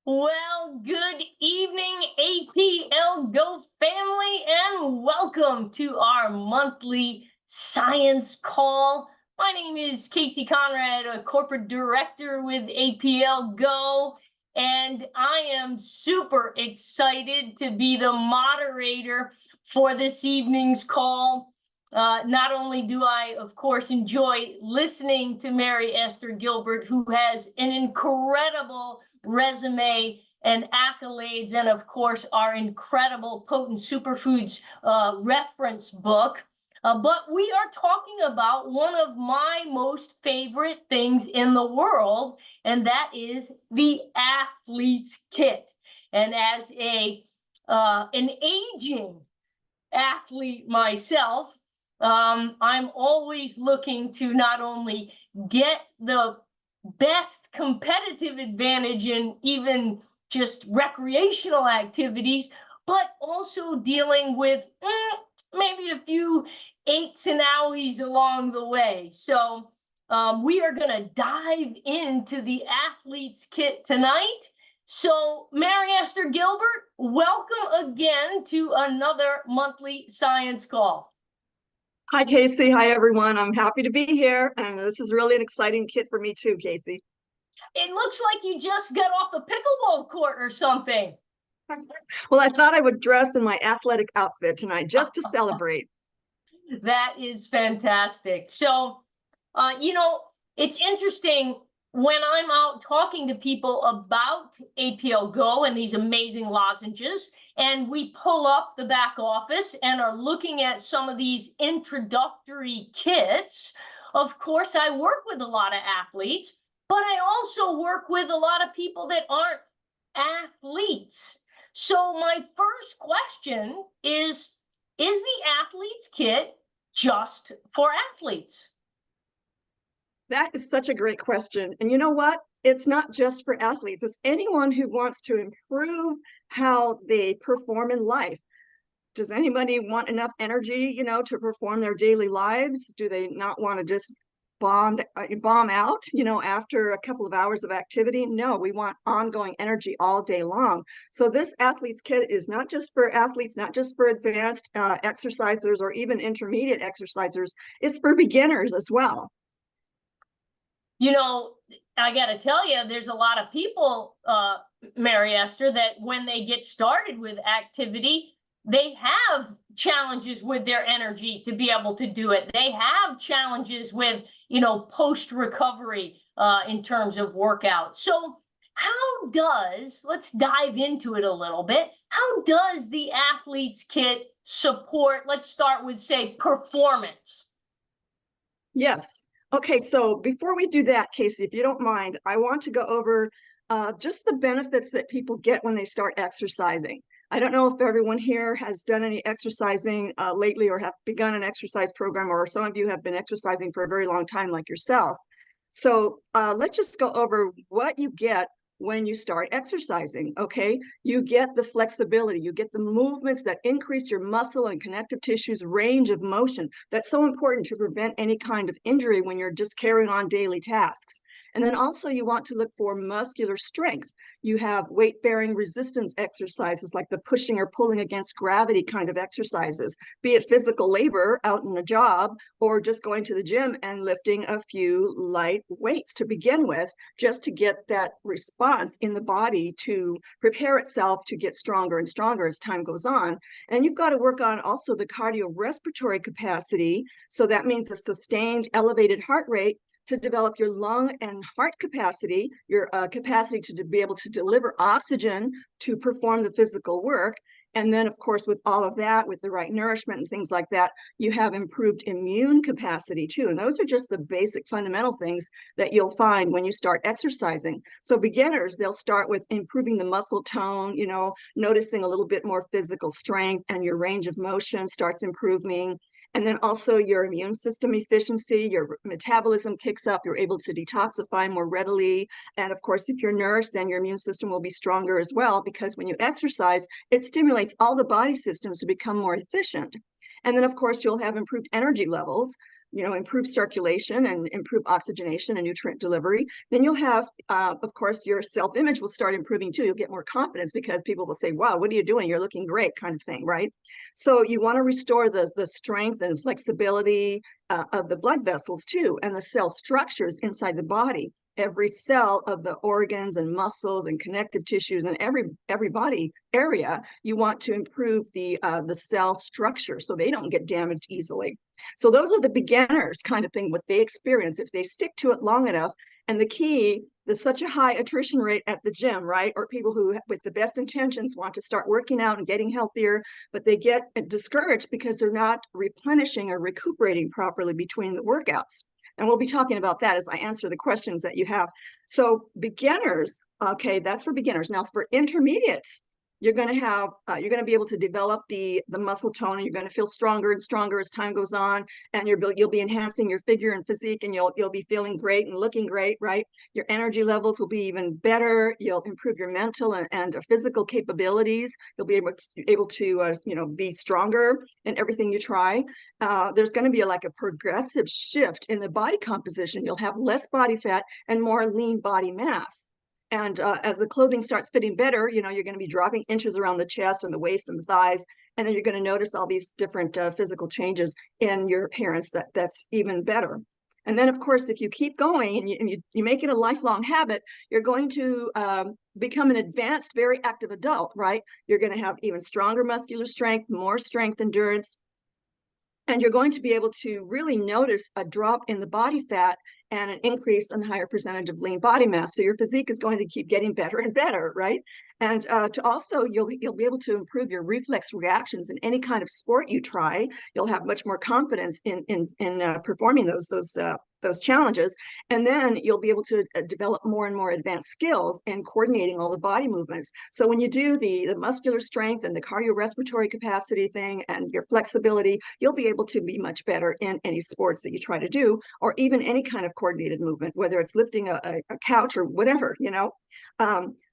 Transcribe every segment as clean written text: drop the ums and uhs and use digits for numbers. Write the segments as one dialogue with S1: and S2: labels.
S1: Well, good evening, APLGO family, and welcome to our monthly science call. My name is Casey Conrad, a corporate director with APLGO, and I am super excited to be the moderator for this evening's call. Not only do I, of course, enjoy listening to Mary Esther Gilbert, who has an incredible resume and accolades, and of course, our incredible Potent Superfoods reference book. But we are talking about one of my most favorite things in the world, and that is the Athletes Kit. And as an aging athlete myself, I'm always looking to not only get the best competitive advantage in even just recreational activities, but also dealing with maybe a few aches and owies along the way. So we are going to dive into the Athletes Kit tonight. So Mary Esther Gilbert, welcome again to another monthly science call.
S2: Hi, Casey. Hi, everyone. I'm happy to be here. And this is really an exciting kit for me too, Casey.
S1: It looks like you just got off the pickleball court or something.
S2: Well, I thought I would dress in my athletic outfit tonight just to celebrate.
S1: That is fantastic. So, it's interesting when I'm out talking to people about APLGO and these amazing lozenges, and we pull up the back office and are looking at some of these introductory kits. Of course, I work with a lot of athletes, but I also work with a lot of people that aren't athletes. So my first question is the Athletes Kit just for athletes?
S2: That is such a great question. And you know what? It's not just for athletes. It's anyone who wants to improve how they perform in life. Does anybody want enough energy, to perform their daily lives? Do they not want to just bomb out, after a couple of hours of activity? No, we want ongoing energy all day long. So this Athletes Kit is not just for athletes, not just for advanced exercisers or even intermediate exercisers. It's for beginners as well.
S1: I got to tell you, there's a lot of people, Mary Esther, that when they get started with activity, they have challenges with their energy to be able to do it. They have challenges with, post-recovery in terms of workout. So let's dive into it a little bit. How does the Athletes Kit support, let's start with, say, performance?
S2: Yes. Okay, so before we do that, Casey, if you don't mind, I want to go over just the benefits that people get when they start exercising. I don't know if everyone here has done any exercising lately or have begun an exercise program, or some of you have been exercising for a very long time like yourself. So let's just go over what you get when you start exercising, okay? You get the flexibility, you get the movements that increase your muscle and connective tissue's range of motion. That's so important to prevent any kind of injury when you're just carrying on daily tasks. And then also you want to look for muscular strength. You have weight-bearing resistance exercises like the pushing or pulling against gravity kind of exercises, be it physical labor out in a job or just going to the gym and lifting a few light weights to begin with, just to get that response in the body to prepare itself to get stronger and stronger as time goes on. And you've got to work on also the cardiorespiratory capacity. So that means a sustained elevated heart rate to develop your lung and heart capacity, your capacity to be able to deliver oxygen to perform the physical work. And then, of course, with all of that, with the right nourishment and things like that, you have improved immune capacity too. And those are just the basic fundamental things that you'll find when you start exercising. So beginners, they'll start with improving the muscle tone, noticing a little bit more physical strength, and your range of motion starts improving. And then also your immune system efficiency, your metabolism kicks up, you're able to detoxify more readily. And of course, if you're nourished, then your immune system will be stronger as well, because when you exercise, it stimulates all the body systems to become more efficient. And then, of course, you'll have improved energy levels. improve circulation and improve oxygenation and nutrient delivery. Then you'll have, of course, your self-image will start improving too. You'll get more confidence because people will say, wow, what are you doing? You're looking great, kind of thing, right? So you want to restore the strength and flexibility of the blood vessels too, and the cell structures inside the body. Every cell of the organs and muscles and connective tissues and every body area, you want to improve the cell structure so they don't get damaged easily. So those are the beginners kind of thing, what they experience if they stick to it long enough. And the key, there's such a high attrition rate at the gym, right? Or people who with the best intentions want to start working out and getting healthier, but they get discouraged because they're not replenishing or recuperating properly between the workouts. And we'll be talking about that as I answer the questions that you have. So beginners, okay, that's for beginners. Now for intermediates, you're going to be able to develop the muscle tone, and you're going to feel stronger and stronger as time goes on, and you'll be enhancing your figure and physique, and you'll be feeling great and looking great, right? Your energy levels will be even better. You'll improve your mental and physical capabilities. You'll be able to be stronger in everything you try. There's going to be like a progressive shift in the body composition. You'll have less body fat and more lean body mass. And as the clothing starts fitting better, you're going to be dropping inches around the chest and the waist and the thighs. And then you're going to notice all these different physical changes in your appearance that's even better. And then, of course, if you keep going and you make it a lifelong habit, you're going to become an advanced, very active adult, right? You're going to have even stronger muscular strength, more strength, endurance. And you're going to be able to really notice a drop in the body fat and an increase in higher percentage of lean body mass. So your physique is going to keep getting better and better, right? And to also, you'll be able to improve your reflex reactions in any kind of sport you try. You'll have much more confidence in performing those challenges. And then you'll be able to develop more and more advanced skills in coordinating all the body movements. So when you do the muscular strength and the cardiorespiratory capacity thing and your flexibility, you'll be able to be much better in any sports that you try to do, or even any kind of coordinated movement, whether it's lifting a couch or whatever,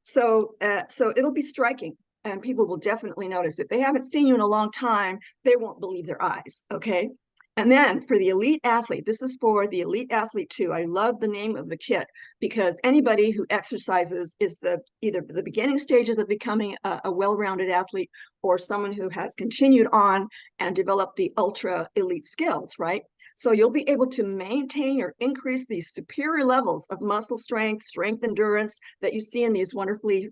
S2: So it'll be striking, and people will definitely notice. If they haven't seen you in a long time, they won't believe their eyes, okay? And then for the elite athlete, this is for the elite athlete too. I love the name of the kit because anybody who exercises is either the beginning stages of becoming a well-rounded athlete, or someone who has continued on and developed the ultra elite skills, right? So you'll be able to maintain or increase these superior levels of muscle strength, endurance that you see in these wonderfully,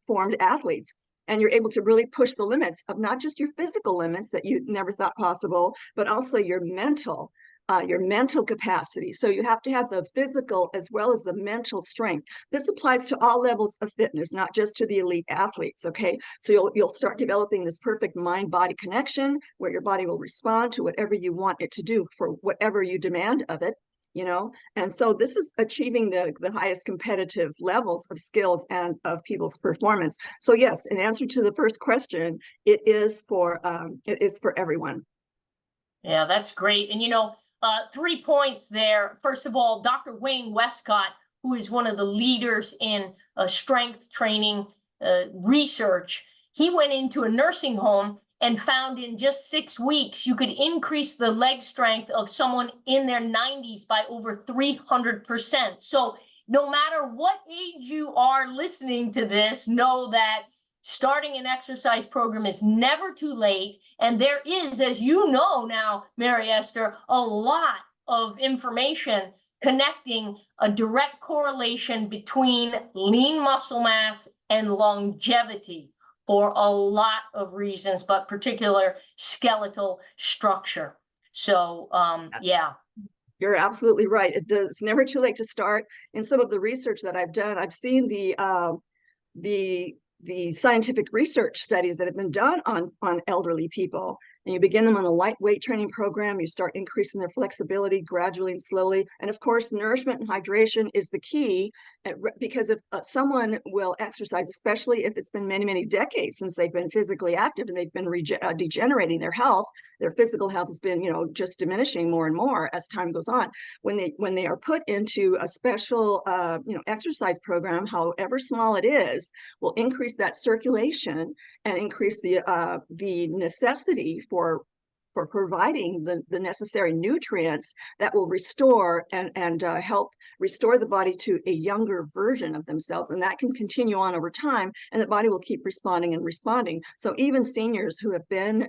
S2: formed athletes. And you're able to really push the limits of not just your physical limits that you never thought possible, but also your mental capacity. So you have to have the physical as well as the mental strength. This applies to all levels of fitness, not just to the elite athletes, okay? So you'll start developing this perfect mind-body connection where your body will respond to whatever you want it to do for whatever you demand of it. And so this is achieving the highest competitive levels of skills and of people's performance. So yes, in answer to the first question, it is for everyone.
S1: Yeah, that's great. And 3 points there. First of all, Dr. Wayne Westcott, who is one of the leaders in strength training research, he went into a nursing home and found in just 6 weeks, you could increase the leg strength of someone in their 90s by over 300%. So no matter what age you are listening to this, know that starting an exercise program is never too late. And there is, as you know now, Mary Esther, a lot of information connecting a direct correlation between lean muscle mass and longevity for a lot of reasons, but particular skeletal structure. So,
S2: Yes.
S1: Yeah.
S2: You're absolutely right. It's never too late to start. In some of the research that I've done, I've seen the scientific research studies that have been done on elderly people. And you begin them on a lightweight training program. You start increasing their flexibility gradually and slowly. And of course, nourishment and hydration is the key, because if someone will exercise, especially if it's been many, many decades since they've been physically active and they've been degenerating their health, their physical health has been, just diminishing more and more as time goes on. When they are put into a special, exercise program, however small it is, will increase that circulation and increase the necessity for for providing the necessary nutrients that will restore and help restore the body to a younger version of themselves. And that can continue on over time, and the body will keep responding and responding. So even seniors who have been,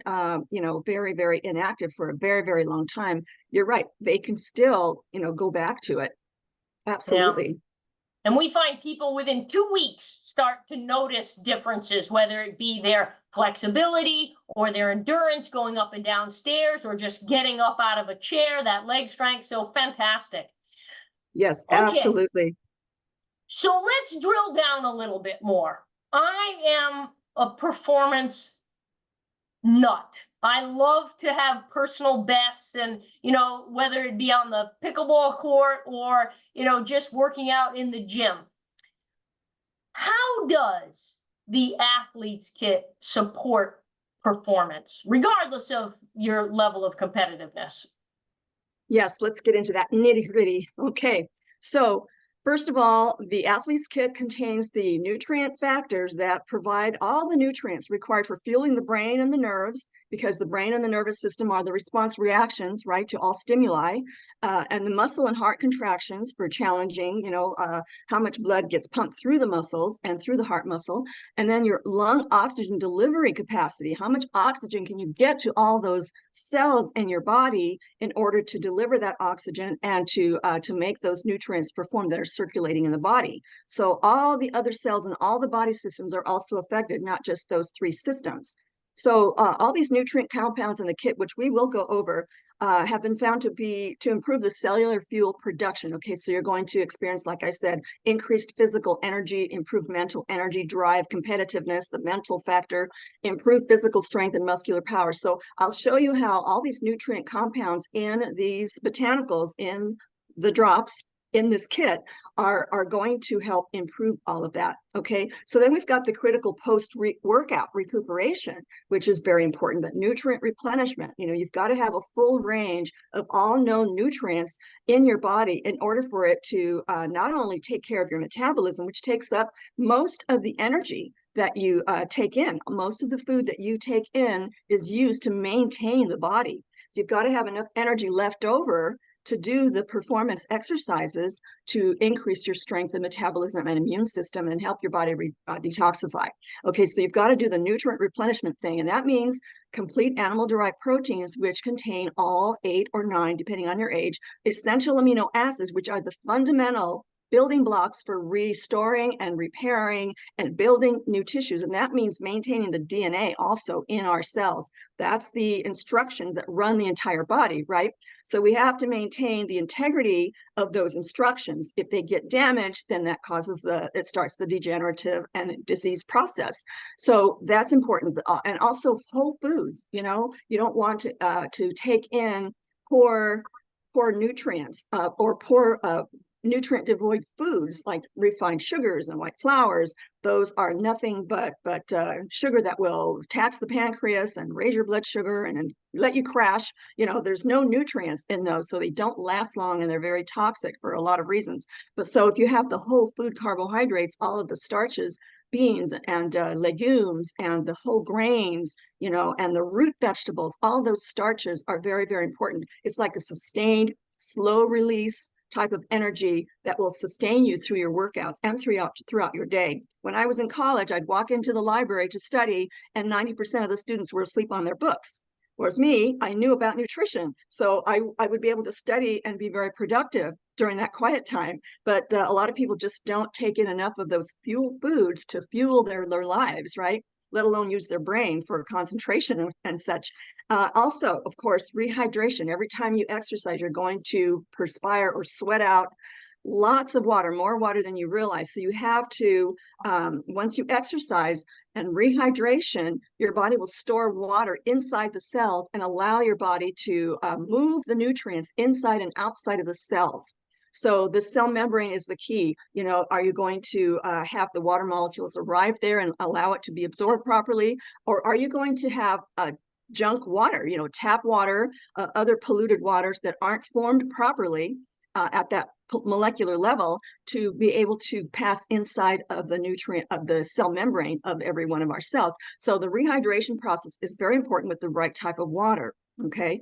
S2: very, very inactive for a very, very long time, you're right, they can still, go back to it. Absolutely.
S1: Yeah. And we find people within 2 weeks start to notice differences, whether it be their flexibility or their endurance going up and down stairs or just getting up out of a chair, that leg strength. So fantastic.
S2: Yes,
S1: Okay.
S2: absolutely.
S1: So let's drill down a little bit more. I am a performance nut. I love to have personal bests, and whether it be on the pickleball court or just working out in the gym. How does the Athletes Kit support performance, regardless of your level of competitiveness?
S2: Yes, let's get into that nitty-gritty. Okay, so first of all, the Athletes Kit contains the nutrient factors that provide all the nutrients required for fueling the brain and the nerves, because the brain and the nervous system are the response reactions, right, to all stimuli, and the muscle and heart contractions for challenging, how much blood gets pumped through the muscles and through the heart muscle, and then your lung oxygen delivery capacity, how much oxygen can you get to all those cells in your body in order to deliver that oxygen and to make those nutrients perform that are circulating in the body. So all the other cells and all the body systems are also affected, not just those three systems. So all these nutrient compounds in the kit, which we will go over, have been found to improve the cellular fuel production. Okay, so you're going to experience, like I said, increased physical energy, improved mental energy, drive, competitiveness, the mental factor, improved physical strength and muscular power. So I'll show you how all these nutrient compounds in these botanicals, in the drops, in this kit are going to help improve all of that. Okay, so then we've got the critical post-workout recuperation, which is very important, that nutrient replenishment. You've got to have a full range of all known nutrients in your body in order for it to not only take care of your metabolism, which takes up most of the energy that you take in. Most of the food that you take in is used to maintain the body. So you've got to have enough energy left over to do the performance exercises to increase your strength and metabolism and immune system and help your body detoxify. Okay, so you've got to do the nutrient replenishment thing, and that means complete animal-derived proteins, which contain all 8 or 9, depending on your age, essential amino acids, which are the fundamental building blocks for restoring and repairing and building new tissues. And that means maintaining the DNA also in our cells. That's the instructions that run the entire body, right? So we have to maintain the integrity of those instructions. If they get damaged, then that causes it starts the degenerative and disease process. So that's important. And also whole foods, you don't want to take in poor nutrients or poor nutrient devoid foods like refined sugars and white flours. Those are nothing but sugar that will tax the pancreas and raise your blood sugar and let you crash. There's no nutrients in those, so they don't last long, and they're very toxic for a lot of reasons. But so if you have the whole food carbohydrates, all of the starches, beans and legumes and the whole grains, and the root vegetables, all those starches are very, very important. It's like a sustained, slow release type of energy that will sustain you through your workouts and throughout your day. When I was in college, I'd walk into the library to study, and 90% of the students were asleep on their books. Whereas me, I knew about nutrition, so I would be able to study and be very productive during that quiet time. But a lot of people just don't take in enough of those fuel foods to fuel their lives, right? Let alone use their brain for concentration and such. Also, of course, rehydration. Every time you exercise, you're going to perspire or sweat out lots of water, more water than you realize. So you have to, once you exercise and rehydration, your body will store water inside the cells and allow your body to move the nutrients inside and outside of the cells. So the cell membrane is the key. Are you going to have the water molecules arrive there and allow it to be absorbed properly? Or are you going to have junk water, tap water, other polluted waters that aren't formed properly at that molecular level to be able to pass inside of the nutrient of the cell membrane of every one of our cells. So the rehydration process is very important with the right type of water. Okay.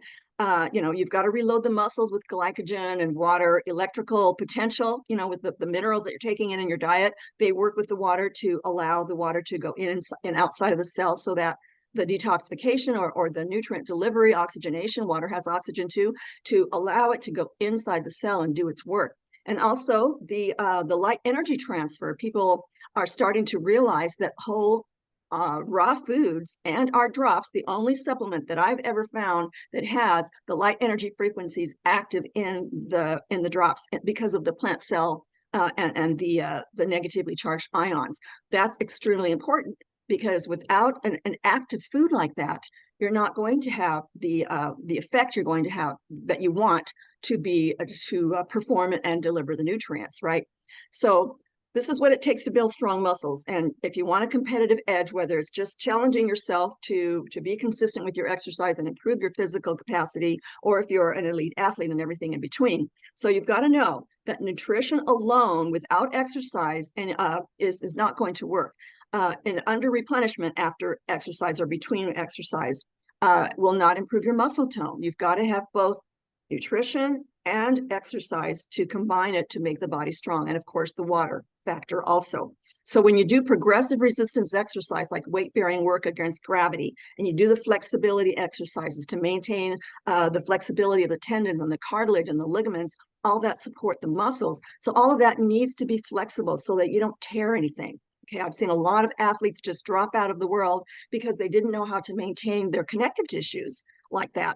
S2: You've got to reload the muscles with glycogen and water, electrical potential, with the minerals that you're taking in your diet. They work with the water to allow the water to go in and outside of the cell so that the detoxification or the nutrient delivery, oxygenation, water has oxygen too, to allow it to go inside the cell and do its work. And also the light energy transfer. People are starting to realize that whole raw foods and our drops, the only supplement that I've ever found that has the light energy frequencies active in the drops because of the plant cell and the negatively charged ions. That's extremely important, because without an active food like that, you're not going to have the effect you're going to have that you want to be to perform and deliver the nutrients, right? So this is what it takes to build strong muscles. And if you want a competitive edge, whether it's just challenging yourself to be consistent with your exercise and improve your physical capacity, or if you're an elite athlete and everything in between. So you've got to know that nutrition alone without exercise is not going to work. An under replenishment after exercise or between exercise will not improve your muscle tone. You've got to have both nutrition and exercise to combine it to make the body strong. And of course, the water factor also. So when you do progressive resistance exercise, like weight-bearing work against gravity, and you do the flexibility exercises to maintain the flexibility of the tendons and the cartilage and the ligaments, all that support the muscles. So all of that needs to be flexible so that you don't tear anything. Okay, I've seen a lot of athletes just drop out of the world because they didn't know how to maintain their connective tissues like that.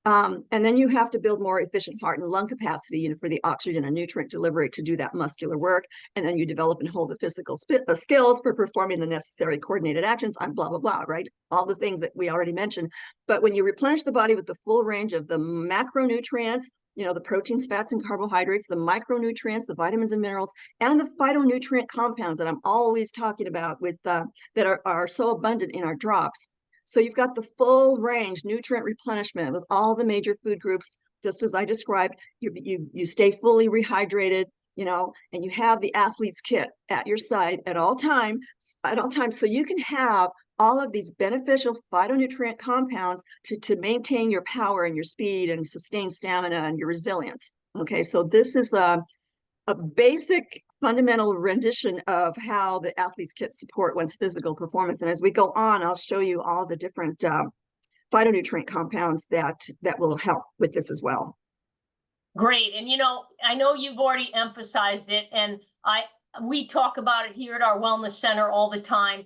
S2: And then you have to build more efficient heart and lung capacity, for the oxygen and nutrient delivery to do that muscular work. And then you develop and hold the physical skills for performing the necessary coordinated actions on blah, blah, blah, right? All the things that we already mentioned. But when you replenish the body with the full range of the macronutrients, the proteins, fats, and carbohydrates, the micronutrients, the vitamins and minerals, and the phytonutrient compounds that I'm always talking about with that are so abundant in our drops. So you've got the full range nutrient replenishment with all the major food groups, just as I described. You stay fully rehydrated, and you have the athlete's kit at your side at all times, so you can have all of these beneficial phytonutrient compounds to maintain your power and your speed and sustain stamina and your resilience. Okay, so this is a basic fundamental rendition of how the athlete's kit support one's physical performance. And as we go on, I'll show you all the different phytonutrient compounds that will help with this as well.
S1: Great. And I know you've already emphasized it, and we talk about it here at our wellness center all the time.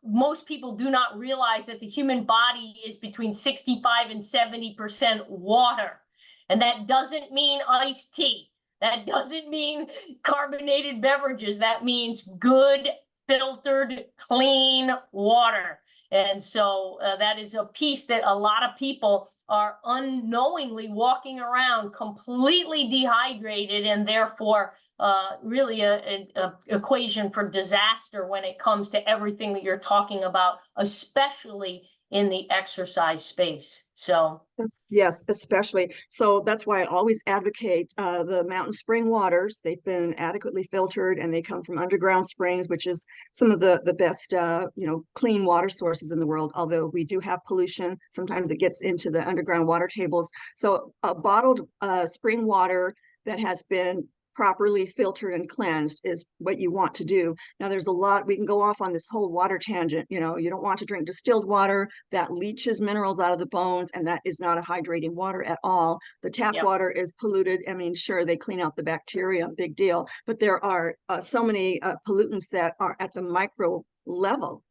S1: Most people do not realize that the human body is between 65 and 70% water. And that doesn't mean iced tea. That doesn't mean carbonated beverages. That means good, filtered, clean water. And so that is a piece that a lot of people are unknowingly walking around completely dehydrated, and therefore really an equation for disaster when it comes to everything that you're talking about, especially in the exercise space. So
S2: yes, especially. So that's why I always advocate the mountain spring waters. They've been adequately filtered, and they come from underground springs, which is some of the best clean water sources in the world. Although we do have pollution, sometimes it gets into the underground water tables. So a bottled spring water that has been properly filtered and cleansed is what you want to do. Now, there's a lot, we can go off on this whole water tangent. You don't want to drink distilled water that leaches minerals out of the bones, and that is not a hydrating water at all. The tap water is polluted. I mean, sure, they clean out the bacteria, big deal, but there are so many pollutants that are at the micro level,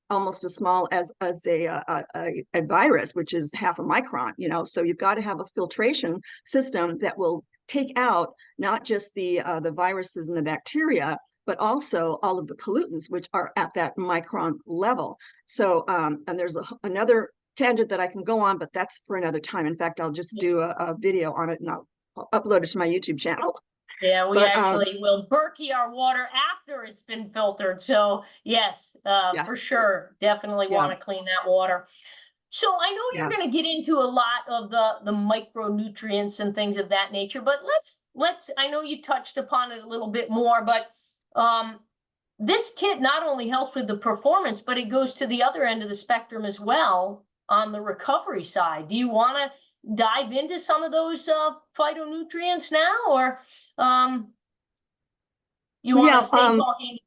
S2: almost as small as a virus, which is half a micron, so you've got to have a filtration system that will take out not just the viruses and the bacteria, but also all of the pollutants, which are at that micron level. So, and there's another tangent that I can go on, but that's for another time. In fact, I'll just do a video on it, and I'll upload it to my YouTube channel.
S1: Yeah, we actually will Berkey our water after it's been filtered. So yes, for sure, definitely want to clean that water. So I know
S2: Yeah.
S1: you're going to get into a lot of the micronutrients and things of that nature, but let's I know you touched upon it a little bit more, but this kit not only helps with the performance, but it goes to the other end of the spectrum as well on the recovery side. Do you want to dive into some of those phytonutrients now, or you want
S2: Yeah,
S1: to stay talking?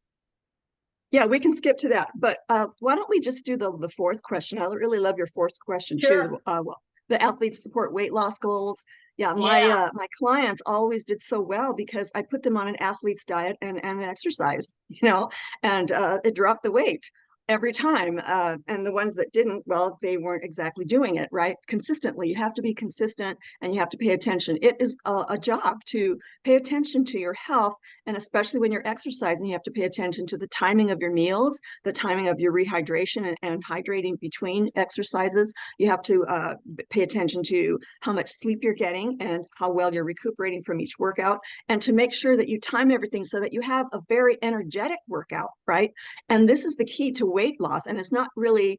S2: yeah, we can skip to that, but why don't we just do the fourth question? I really love your fourth question too.
S1: Sure.
S2: Well, the athletes support weight loss goals. Yeah,
S1: Yeah.
S2: my clients always did so well because I put them on an athlete's diet and exercise, you know, and it dropped the weight every time. And the ones that didn't, well, they weren't exactly doing it right consistently. You have to be consistent and you have to pay attention. It is a job to pay attention to your health, and especially when you're exercising, you have to pay attention to the timing of your meals, the timing of your rehydration and hydrating between exercises. You have to pay attention to how much sleep you're getting and how well you're recuperating from each workout, and to make sure that you time everything so that you have a very energetic workout, right? And this is the key to weight loss. And it's not really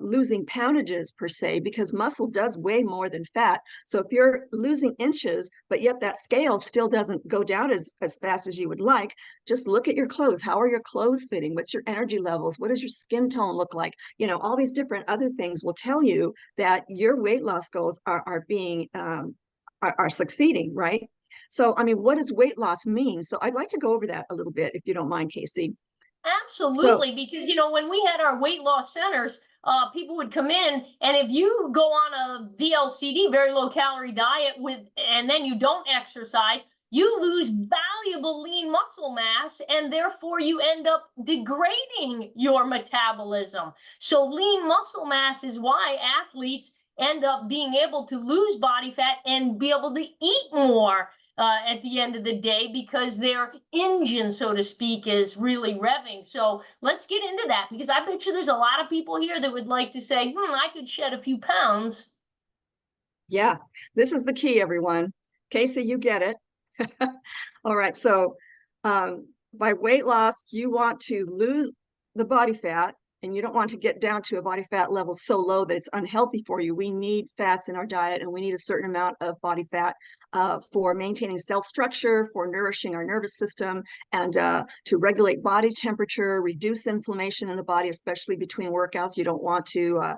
S2: losing poundages per se, because muscle does weigh more than fat. So if you're losing inches, but yet that scale still doesn't go down as fast as you would like, just look at your clothes. How are your clothes fitting? What's your energy levels? What does your skin tone look like? You know, all these different other things will tell you that your weight loss goals are being are succeeding, right? So, I mean, what does weight loss mean? So I'd like to go over that a little bit, if you don't mind, Casey. So
S1: Absolutely, because when we had our weight loss centers, people would come in, and if you go on a VLCD, very low calorie diet, and then you don't exercise, you lose valuable lean muscle mass, and therefore you end up degrading your metabolism. So lean muscle mass is why athletes end up being able to lose body fat and be able to eat more at the end of the day, because their engine, so to speak, is really revving. So let's get into that, because I bet you there's a lot of people here that would like to say, I could shed a few pounds.
S2: yeah, this is the key, everyone. Casey, you get it. All right, so by weight loss, you want to lose the body fat, and you don't want to get down to a body fat level so low that it's unhealthy for you. We need fats in our diet, and we need a certain amount of body fat for maintaining cell structure, for nourishing our nervous system, and to regulate body temperature, reduce inflammation in the body, especially between workouts. You don't want to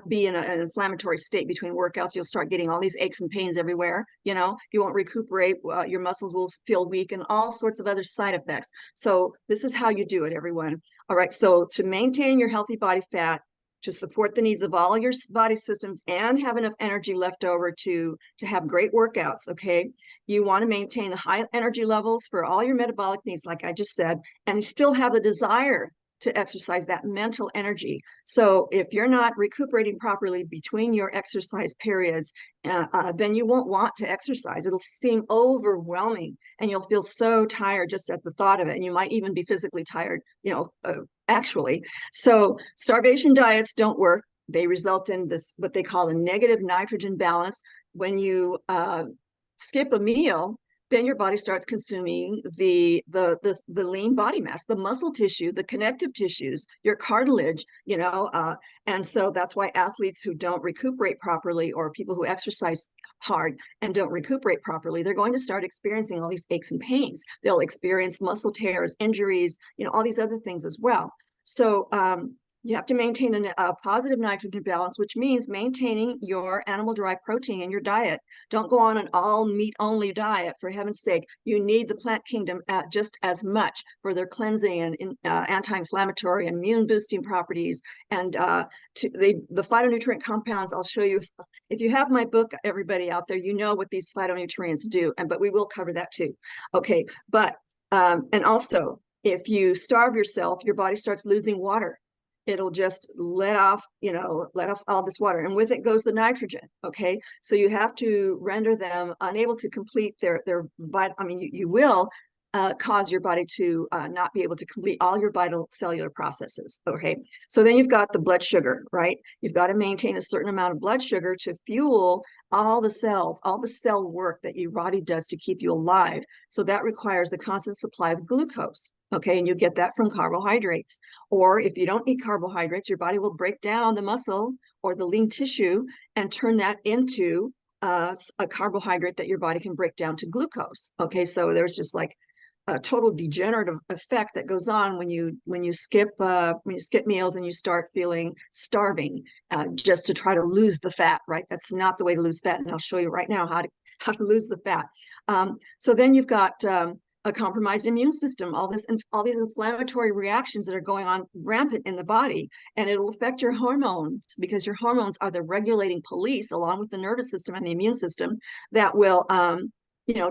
S2: be in an inflammatory state between workouts. You'll start getting all these aches and pains everywhere. You won't recuperate. Your muscles will feel weak, and all sorts of other side effects. So this is how you do it, everyone. All right, so to maintain your healthy body fat, to support the needs of all your body systems, and have enough energy left over to have great workouts, okay? You want to maintain the high energy levels for all your metabolic needs, like I just said, and still have the desire to exercise, that mental energy. So if you're not recuperating properly between your exercise periods, then you won't want to exercise. It'll seem overwhelming, and you'll feel so tired just at the thought of it. And you might even be physically tired, actually. So starvation diets don't work. They result in this, what they call a negative nitrogen balance. When you skip a meal, then your body starts consuming the lean body mass, the muscle tissue, the connective tissues, your cartilage, and so that's why athletes who don't recuperate properly, or people who exercise hard and don't recuperate properly, they're going to start experiencing all these aches and pains. They'll experience muscle tears, injuries, all these other things as well. So you have to maintain a positive nitrogen balance, which means maintaining your animal-derived protein in your diet. Don't go on an all meat-only diet, for heaven's sake. You need the plant kingdom just as much for their cleansing and anti-inflammatory and immune-boosting properties. And the phytonutrient compounds, I'll show you. If you have my book, everybody out there, you know what these phytonutrients do, but we will cover that too. Okay, but and also, if you starve yourself, your body starts losing water. It'll just let off all this water, and with it goes the nitrogen. Okay, so you have to render them unable to complete their you will cause your body to not be able to complete all your vital cellular processes. Okay, so then you've got the blood sugar, right? You've got to maintain a certain amount of blood sugar to fuel all the cells, all the cell work that your body does to keep you alive. So that requires a constant supply of glucose. Okay, and you get that from carbohydrates. Or if you don't eat carbohydrates, your body will break down the muscle or the lean tissue and turn that into a carbohydrate that your body can break down to glucose. Okay, so there's just like a total degenerative effect that goes on when you skip meals and you start feeling starving just to try to lose the fat, right? That's not the way to lose fat, and I'll show you right now how to lose the fat. So then you've got a compromised immune system, all these inflammatory reactions that are going on rampant in the body, and it'll affect your hormones, because your hormones are the regulating police along with the nervous system and the immune system that will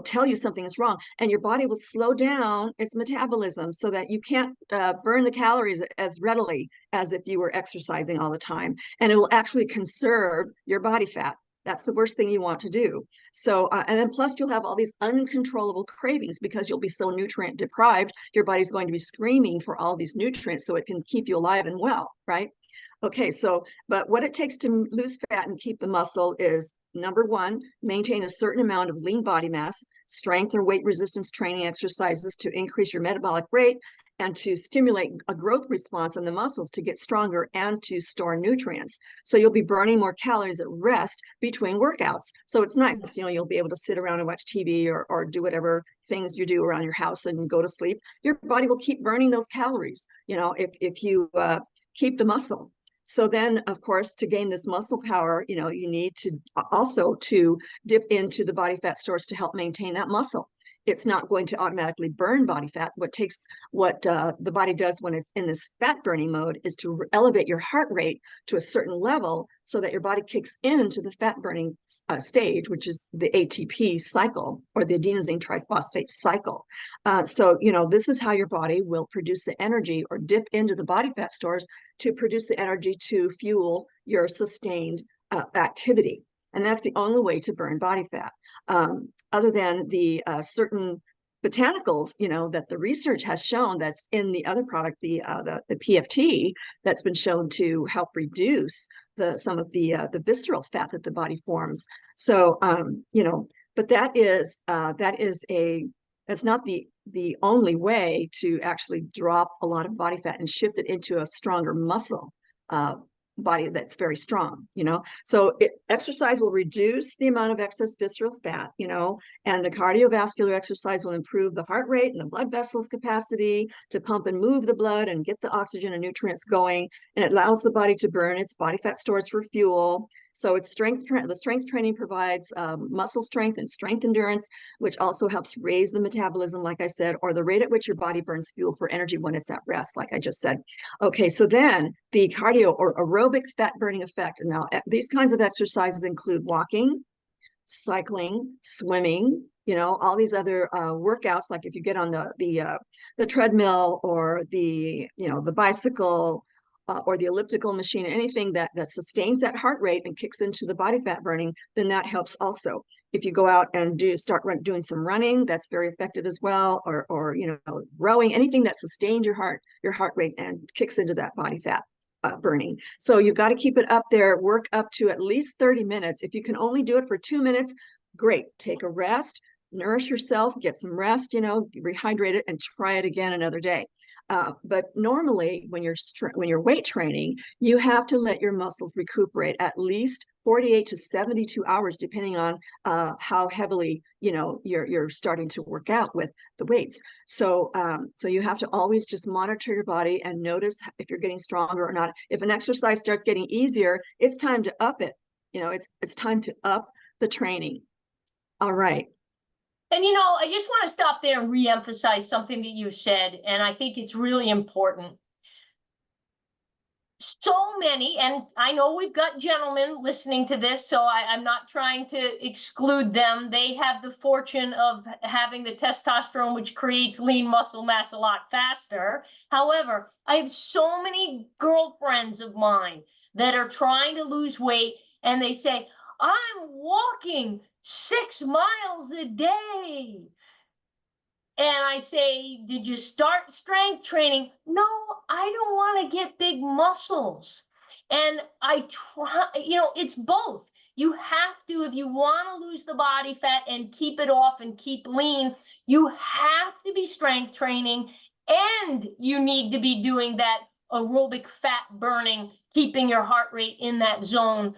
S2: tell you something is wrong, and your body will slow down its metabolism so that you can't burn the calories as readily as if you were exercising all the time, and it will actually conserve your body fat. That's the worst thing you want to do. So, and then plus you'll have all these uncontrollable cravings because you'll be so nutrient deprived. Your body's going to be screaming for all these nutrients so it can keep you alive and well, right? Okay, so, but what it takes to lose fat and keep the muscle is, number one, maintain a certain amount of lean body mass, strength or weight resistance training exercises to increase your metabolic rate and to stimulate a growth response in the muscles to get stronger and to store nutrients. So you'll be burning more calories at rest between workouts. So it's nice, you'll be able to sit around and watch TV or do whatever things you do around your house and go to sleep. Your body will keep burning those calories, if you keep the muscle. So then, of course, to gain this muscle power, you need to also to dip into the body fat stores to help maintain that muscle. It's not going to automatically burn body fat. What the body does when it's in this fat burning mode is to elevate your heart rate to a certain level so that your body kicks into the fat burning stage, which is the ATP cycle, or the adenosine triphosphate cycle. So this is how your body will produce the energy, or dip into the body fat stores to produce the energy to fuel your sustained activity. And that's the only way to burn body fat. Other than the certain botanicals, that the research has shown that's in the other product, the PFT, that's been shown to help reduce some of the visceral fat that the body forms. So, but that's not the only way to actually drop a lot of body fat and shift it into a stronger muscle body that's very strong. So exercise will reduce the amount of excess visceral fat, and the cardiovascular exercise will improve the heart rate and the blood vessels capacity to pump and move the blood and get the oxygen and nutrients going, and it allows the body to burn its body fat stores for fuel. So it's the strength training provides muscle strength and strength endurance, which also helps raise the metabolism, like I said, or the rate at which your body burns fuel for energy when it's at rest, like I just said. Okay, so then the cardio or aerobic fat burning effect. Now, these kinds of exercises include walking, cycling, swimming, all these other workouts. Like if you get on the treadmill or the bicycle, or the elliptical machine, anything that sustains that heart rate and kicks into the body fat burning, then that helps also. If you go out and doing some running, that's very effective as well, or rowing, anything that sustains your heart rate and kicks into that body fat burning. So you've got to keep it up there, work up to at least 30 minutes. If you can only do it for 2 minutes, great. Take a rest, nourish yourself, get some rest, rehydrate it, and try it again another day. But normally when you're weight training, you have to let your muscles recuperate at least 48 to 72 hours, depending on how heavily you're starting to work out with the weights. So you have to always just monitor your body and notice if you're getting stronger or not. If an exercise starts getting easier, it's time to up it. It's time to up the training. All right.
S1: And, I just want to stop there and reemphasize something that you said, and I think it's really important. So many, and I know we've got gentlemen listening to this, so I'm not trying to exclude them. They have the fortune of having the testosterone, which creates lean muscle mass a lot faster. However, I have so many girlfriends of mine that are trying to lose weight, and they say, I'm walking 6 miles a day. And I say, did you start strength training? No, I don't want to get big muscles. And I try, it's both. You have to, if you want to lose the body fat and keep it off and keep lean, you have to be strength training, and you need to be doing that aerobic fat burning, keeping your heart rate in that zone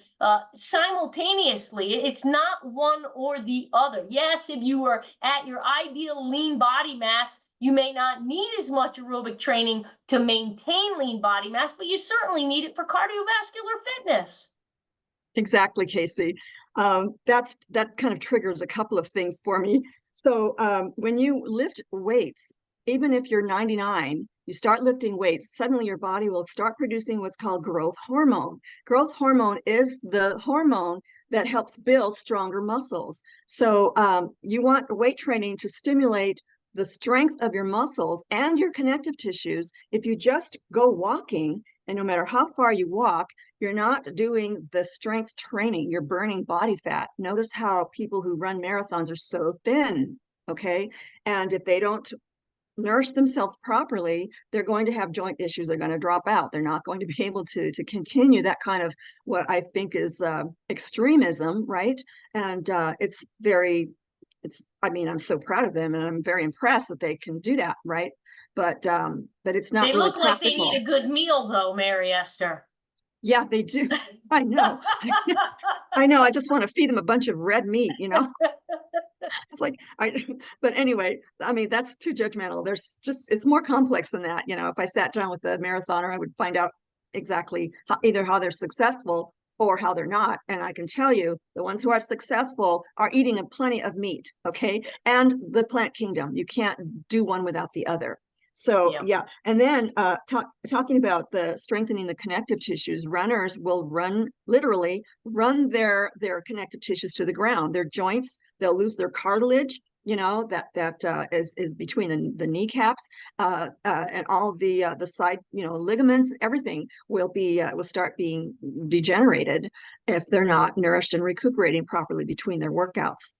S1: simultaneously. It's not one or the other. Yes, if you are at your ideal lean body mass, you may not need as much aerobic training to maintain lean body mass, but you certainly need it for cardiovascular fitness.
S2: Exactly, Casey. That kind of triggers a couple of things for me. So when you lift weights, even if you're 99, you start lifting weights, suddenly your body will start producing what's called growth hormone. Growth hormone is the hormone that helps build stronger muscles. So you want weight training to stimulate the strength of your muscles and your connective tissues. If you just go walking, and no matter how far you walk, you're not doing the strength training, you're burning body fat. Notice how people who run marathons are so thin, okay? And if they don't nourish themselves properly, they're going to have joint issues. They're going to drop out. They're not going to be able to continue that kind of what I think is extremism, right? And I mean, I'm so proud of them, and I'm very impressed that they can do that, right? But it's not
S1: They
S2: really
S1: look like they need
S2: practical.
S1: a good meal, though, Mary Esther.
S2: Yeah, they do. I know. I know. I just want to feed them a bunch of red meat, you know? It's like, but anyway, I mean, that's too judgmental. It's more complex than that. You know, if I sat down with a marathoner, I would find out exactly either how they're successful or how they're not. And I can tell you, the ones who are successful are eating plenty of meat, okay? And the plant kingdom. You can't do one without the other. So yeah, and then talking about the strengthening the connective tissues, runners will literally run their connective tissues to the ground. Their joints, they'll lose their cartilage, you know, that is between the kneecaps, and all the side, you know, ligaments. Everything will start being degenerated if they're not nourished and recuperating properly between their workouts.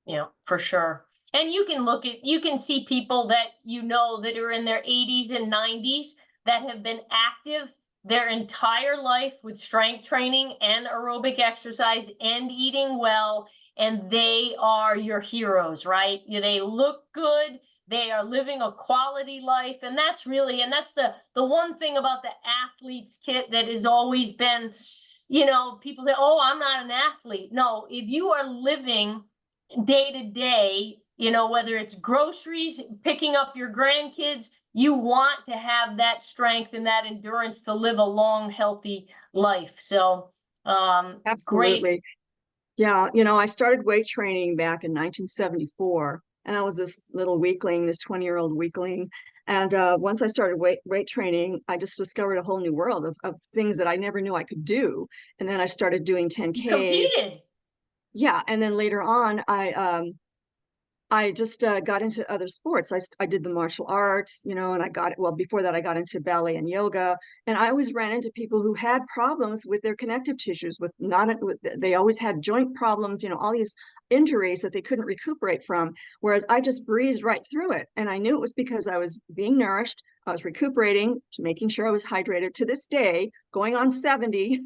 S1: Yeah, for sure. And you can see people that that are in their 80s and 90s that have been active their entire life with strength training and aerobic exercise and eating well, and they are your heroes, right? They look good, they are living a quality life, and that's the one thing about the athletes kit that has always been, people say, "Oh, I'm not an athlete." No, if you are living day to day, whether it's groceries, picking up your grandkids, you want to have that strength and that endurance to live a long, healthy life. So,
S2: absolutely.
S1: Great.
S2: Yeah, you know, I started weight training back in 1974, and I was this little weakling, this 20-year-old weakling. And once I started weight training, I just discovered a whole new world of things that I never knew I could do. And then I started doing 10Ks.
S1: You competed.
S2: Yeah, and then later on, I just got into other sports. I did the martial arts, you know, and before that, I got into ballet and yoga. And I always ran into people who had problems with their connective tissues, they always had joint problems, you know, all these injuries that they couldn't recuperate from. Whereas I just breezed right through it. And I knew it was because I was being nourished, I was recuperating, making sure I was hydrated. To this day, going on 70,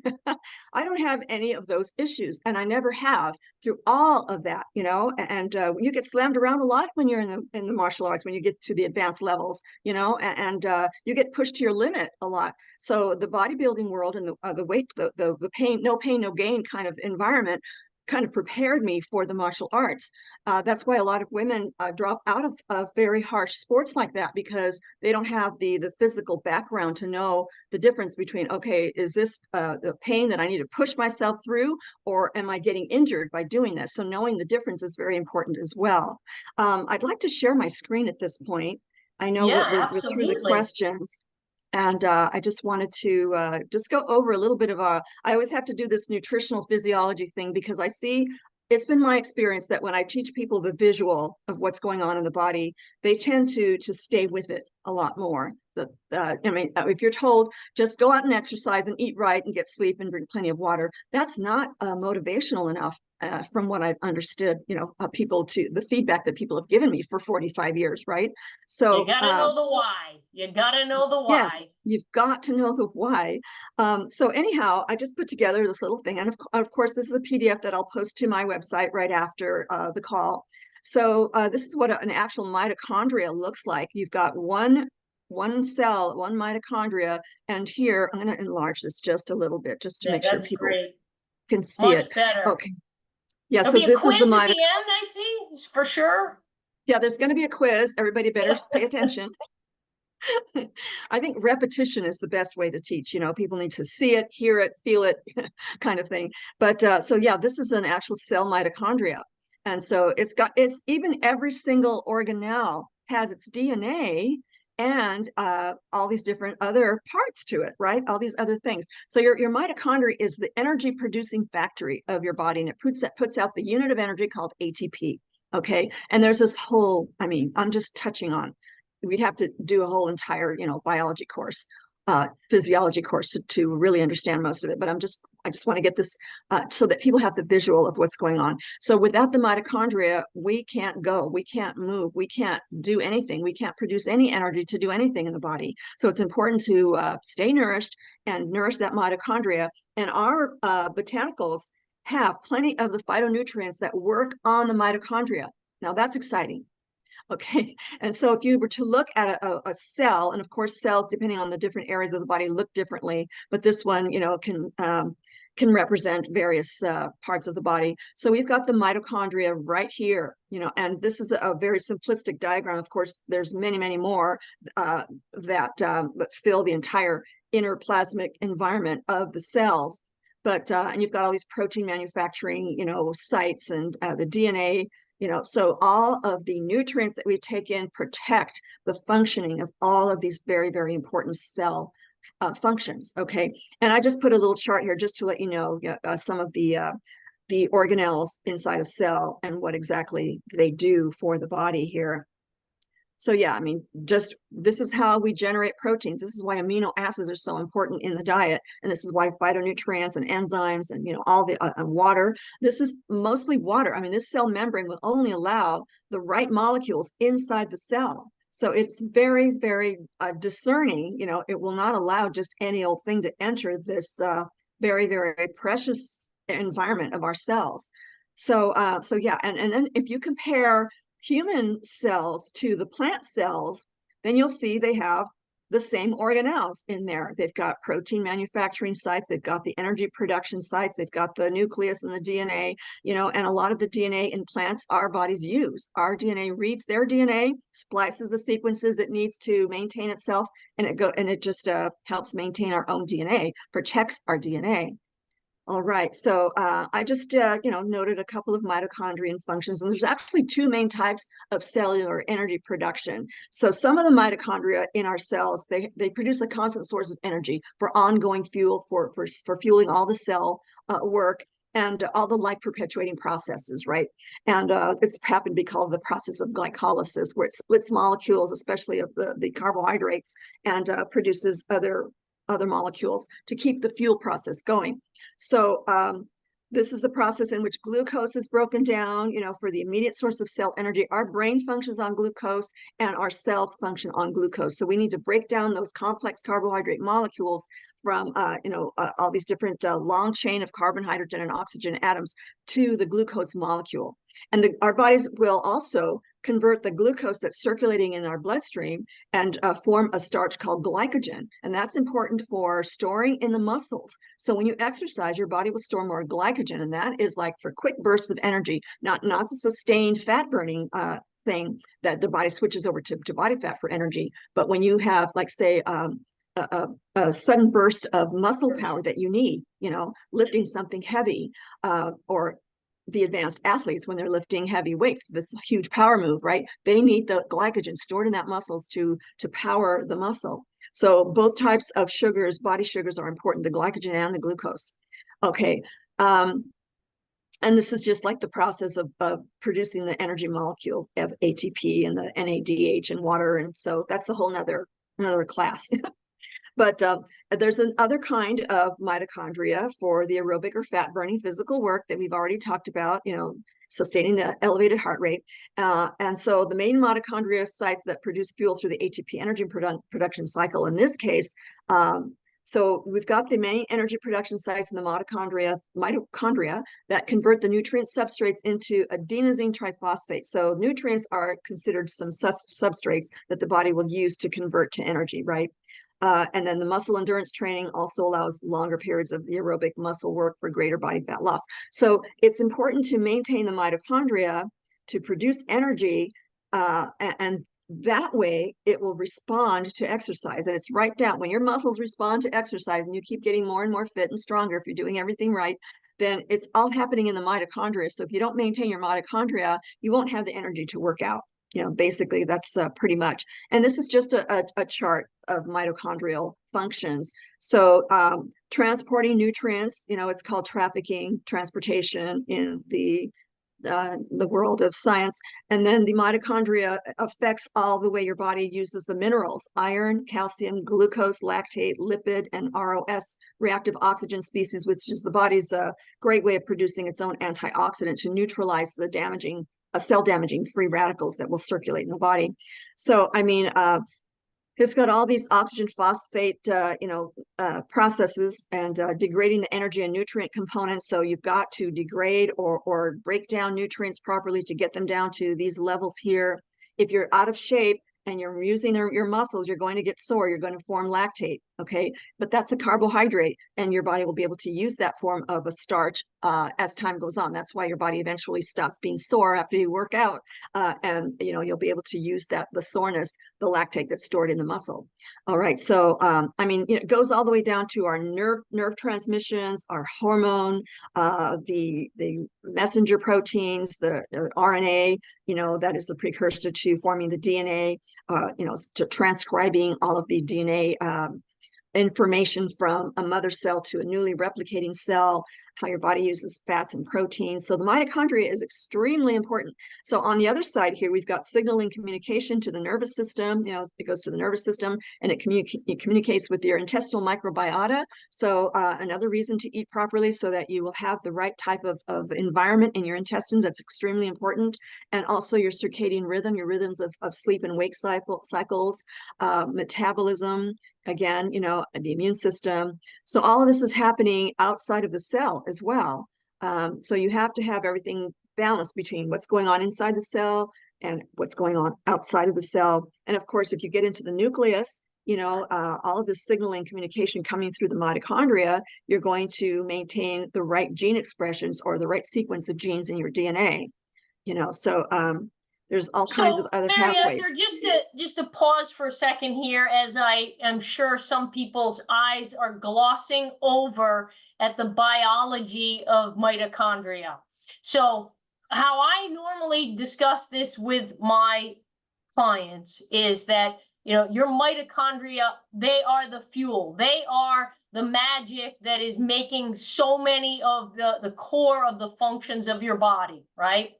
S2: I don't have any of those issues. And I never have through all of that, you know, and you get slammed around a lot when you're in the martial arts, when you get to the advanced levels, you know, and you get pushed to your limit a lot. So the bodybuilding world and the weight, the pain, no pain, no gain kind of environment kind of prepared me for the martial arts. That's why a lot of women drop out of very harsh sports like that, because they don't have the physical background to know the difference between, okay, is this the pain that I need to push myself through, or am I getting injured by doing this? So knowing the difference is very important as well. I'd like to share my screen at this point. I know we're through the questions. And I just wanted to just go over a little bit of I always have to do this nutritional physiology thing, because it's been my experience that when I teach people the visual of what's going on in the body, they tend to stay with it a lot more. I mean, if you're told just go out and exercise and eat right and get sleep and drink plenty of water, that's not motivational enough. From what I've understood, you know, the feedback that people have given me for 45 years, right? So
S1: you gotta know the why. You gotta know the why.
S2: Yes, you've got to know the why. So anyhow, I just put together this little thing. And of course, this is a PDF that I'll post to my website right after the call. So this is what an actual mitochondria looks like. You've got one one cell, one mitochondria. And here, I'm going to enlarge this just a little bit, just to make sure
S1: that's
S2: people
S1: great.
S2: can see it.
S1: Much better.
S2: Okay. Yeah,
S1: There'll
S2: so
S1: be a
S2: this is
S1: quiz
S2: the
S1: at the end, I see, for sure.
S2: Yeah, there's going to be a quiz. Everybody better pay attention. I think repetition is the best way to teach. People need to see it, hear it, feel it, kind of thing. But so yeah, this is an actual cell mitochondria. And so it's even every single organelle has its DNA and all these different other parts to it, right? All these other things. So your mitochondria is the energy producing factory of your body, and it puts out the unit of energy called ATP. Okay. And there's this whole, I'm just touching on, we'd have to do a whole entire, biology course, physiology course to really understand most of it. But I just want to get this so that people have the visual of what's going on. So without the mitochondria, we can't go, we can't move, we can't do anything. We can't produce any energy to do anything in the body. So it's important to stay nourished and nourish that mitochondria. And our botanicals have plenty of the phytonutrients that work on the mitochondria. Now that's exciting. Okay. And so if you were to look at a cell, and of course cells, depending on the different areas of the body, look differently, but this one, can represent various parts of the body. So we've got the mitochondria right here, and this is a very simplistic diagram. Of course, there's many, many more that fill the entire inner plasmic environment of the cells. But and you've got all these protein manufacturing, sites, and the DNA. So all of the nutrients that we take in protect the functioning of all of these very, very important cell functions. Okay. And I just put a little chart here just to let you know some of the organelles inside a cell and what exactly they do for the body here. So yeah, just this is how we generate proteins. This is why amino acids are so important in the diet. And this is why phytonutrients and enzymes and, all the water, this is mostly water. This cell membrane will only allow the right molecules inside the cell. So it's very, very discerning. It will not allow just any old thing to enter this very, very precious environment of our cells. So yeah, and then if you compare human cells to the plant cells, then you'll see they have the same organelles in there. They've got protein manufacturing sites, they've got the energy production sites, they've got the nucleus and the DNA, and a lot of the DNA in plants our bodies use. Our DNA reads their DNA, splices the sequences it needs to maintain itself, and it just helps maintain our own DNA, protects our DNA. All right, so I just, noted a couple of mitochondrial functions, and there's actually two main types of cellular energy production. So some of the mitochondria in our cells, they produce a constant source of energy for ongoing fuel, for fueling all the cell work and all the life perpetuating processes, right? And it's happened to be called the process of glycolysis, where it splits molecules, especially of the carbohydrates, and produces other molecules to keep the fuel process going. So this is the process in which glucose is broken down, for the immediate source of cell energy. Our brain functions on glucose and our cells function on glucose. So we need to break down those complex carbohydrate molecules from, all these different long chain of carbon, hydrogen, and oxygen atoms to the glucose molecule. And our bodies will also convert the glucose that's circulating in our bloodstream and form a starch called glycogen. And that's important for storing in the muscles. So when you exercise, your body will store more glycogen. And that is like for quick bursts of energy, not the sustained fat burning thing that the body switches over to body fat for energy. But when you have, like, say, a sudden burst of muscle power that you need, lifting something heavy, or the advanced athletes, when they're lifting heavy weights, this huge power move, right? They need the glycogen stored in that muscles to power the muscle. So both types of sugars, body sugars, are important, the glycogen and the glucose. Okay. And this is just like the process of producing the energy molecule of ATP and the NADH and water. And so that's a whole another class. But there's another kind of mitochondria for the aerobic or fat burning physical work that we've already talked about, sustaining the elevated heart rate. And so the main mitochondria sites that produce fuel through the ATP energy production cycle, in this case, So we've got the main energy production sites in the mitochondria that convert the nutrient substrates into adenosine triphosphate. So nutrients are considered some substrates that the body will use to convert to energy, right? And then the muscle endurance training also allows longer periods of the aerobic muscle work for greater body fat loss. So it's important to maintain the mitochondria to produce energy, and that way it will respond to exercise. And it's right down when your muscles respond to exercise and you keep getting more and more fit and stronger if you're doing everything right, then it's all happening in the mitochondria. So if you don't maintain your mitochondria, you won't have the energy to work out. Basically that's pretty much. And this is just a chart of mitochondrial functions. So transporting nutrients, it's called trafficking, transportation in the world of science. And then the mitochondria affects all the way your body uses the minerals: iron, calcium, glucose, lactate, lipid, and ROS, reactive oxygen species, which is the body's great way of producing its own antioxidant to neutralize the cell damaging free radicals that will circulate in the body. So, I mean, it's got all these oxygen phosphate, processes and degrading the energy and nutrient components. So you've got to degrade or break down nutrients properly to get them down to these levels here. If you're out of shape and you're using your muscles, you're going to get sore. You're going to form lactate, okay? But that's a carbohydrate, and your body will be able to use that form of a starch as time goes on. That's why your body eventually stops being sore after you work out, and you'll be able to use the soreness, the lactate that's stored in the muscle. All right, so I mean, it goes all the way down to our nerve transmissions, our hormone, the messenger proteins, the RNA, that is the precursor to forming the DNA, to transcribing all of the DNA information from a mother cell to a newly replicating cell, how your body uses fats and proteins. So the mitochondria is extremely important. So on the other side here, we've got signaling communication to the nervous system. It goes to the nervous system and it communicates with your intestinal microbiota. So another reason to eat properly, so that you will have the right type of environment in your intestines. That's extremely important. And also your circadian rhythm, your rhythms of sleep and wake cycles, metabolism, again, the immune system. So all of this is happening outside of the cell as well. So you have to have everything balanced between what's going on inside the cell and what's going on outside of the cell. And of course, if you get into the nucleus, all of this signaling communication coming through the mitochondria, you're going to maintain the right gene expressions or the right sequence of genes in your DNA. So there's all kinds of other pathways.
S1: Just to pause for a second here, as I am sure some people's eyes are glossing over at the biology of mitochondria. So how I normally discuss this with my clients is that, your mitochondria, they are the fuel. They are the magic that is making so many of the core of the functions of your body, right?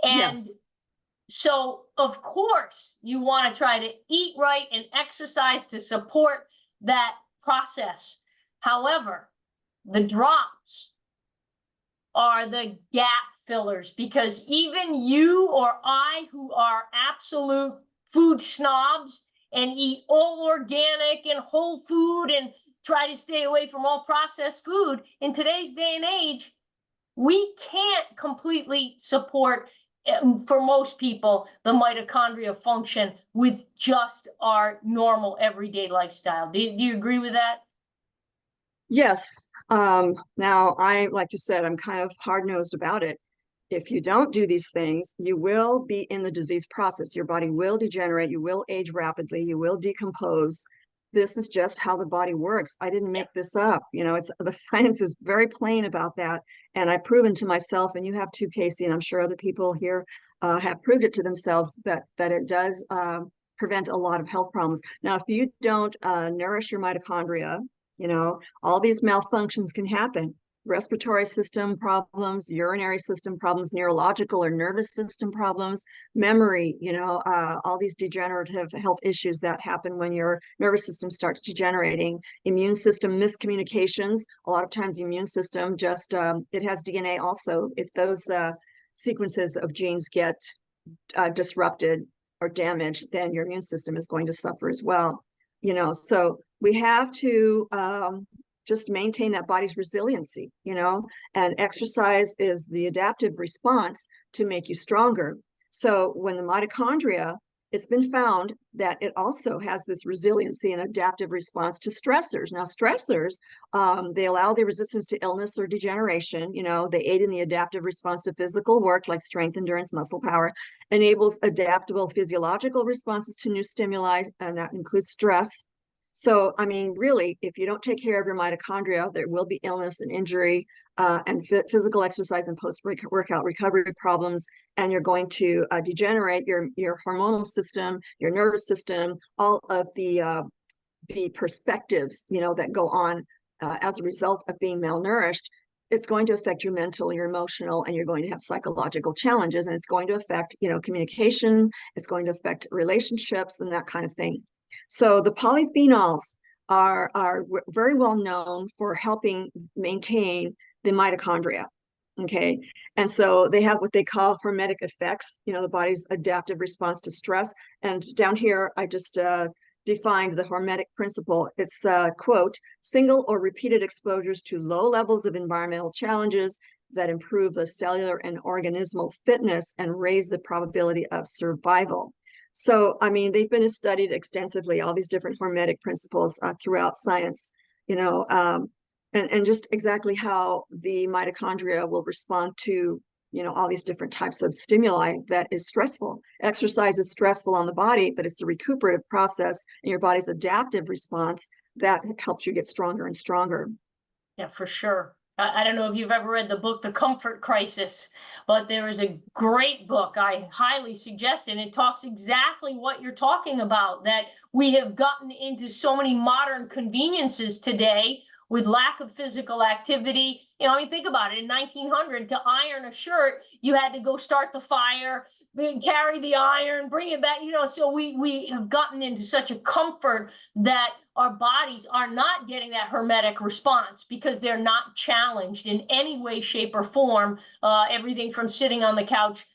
S1: And
S2: yes.
S1: So, of course, you want to try to eat right and exercise to support that process. However, the drops are the gap fillers, because even you or I, who are absolute food snobs and eat all organic and whole food and try to stay away from all processed food, in today's day and age, we can't completely support, for most people, the mitochondria function with just our normal everyday lifestyle. Do you agree with that?
S2: Yes. Now, like you said, I'm kind of hard-nosed about it. If you don't do these things, you will be in the disease process. Your body will degenerate. You will age rapidly. You will decompose. This is just how the body works. I didn't make this up. The science is very plain about that. And I've proven to myself, and you have too, Casey, and I'm sure other people here have proved it to themselves, that it does prevent a lot of health problems. Now, if you don't nourish your mitochondria, all these malfunctions can happen. Respiratory system problems, urinary system problems, neurological or nervous system problems, memory, all these degenerative health issues that happen when your nervous system starts degenerating. Immune system miscommunications. A lot of times the immune system just, it has DNA also. If those sequences of genes get disrupted or damaged, then your immune system is going to suffer as well. So we have to just maintain that body's resiliency, and exercise is the adaptive response to make you stronger. So when the mitochondria, it's been found that it also has this resiliency and adaptive response to stressors. Now, stressors, they allow the resistance to illness or degeneration. They aid in the adaptive response to physical work like strength, endurance, muscle power, enables adaptable physiological responses to new stimuli, and that includes stress. So, I mean, really, if you don't take care of your mitochondria, there will be illness and injury, and physical exercise and post-workout recovery problems, and you're going to degenerate your hormonal system, your nervous system, all of the perspectives, that go on as a result of being malnourished. It's going to affect your mental, your emotional, and you're going to have psychological challenges, and it's going to affect, communication. It's going to affect relationships and that kind of thing. So the polyphenols are very well known for helping maintain the mitochondria. Okay. And so they have what they call hormetic effects, the body's adaptive response to stress. And down here, I just defined the hormetic principle. It's quote, single or repeated exposures to low levels of environmental challenges that improve the cellular and organismal fitness and raise the probability of survival. So, I mean, they've been studied extensively, all these different hormetic principles throughout science, and just exactly how the mitochondria will respond to, all these different types of stimuli that is stressful. Exercise is stressful on the body, but it's a recuperative process and your body's adaptive response that helps you get stronger and stronger.
S1: Yeah, for sure. I don't know if you've ever read the book, The Comfort Crisis, but there is a great book I highly suggest, and it talks exactly what you're talking about, that we have gotten into so many modern conveniences today with lack of physical activity. I mean, think about it. In 1900, to iron a shirt, you had to go start the fire, carry the iron, bring it back. So we have gotten into such a comfort that our bodies are not getting that hormetic response because they're not challenged in any way, shape, or form. Everything from sitting on the couch,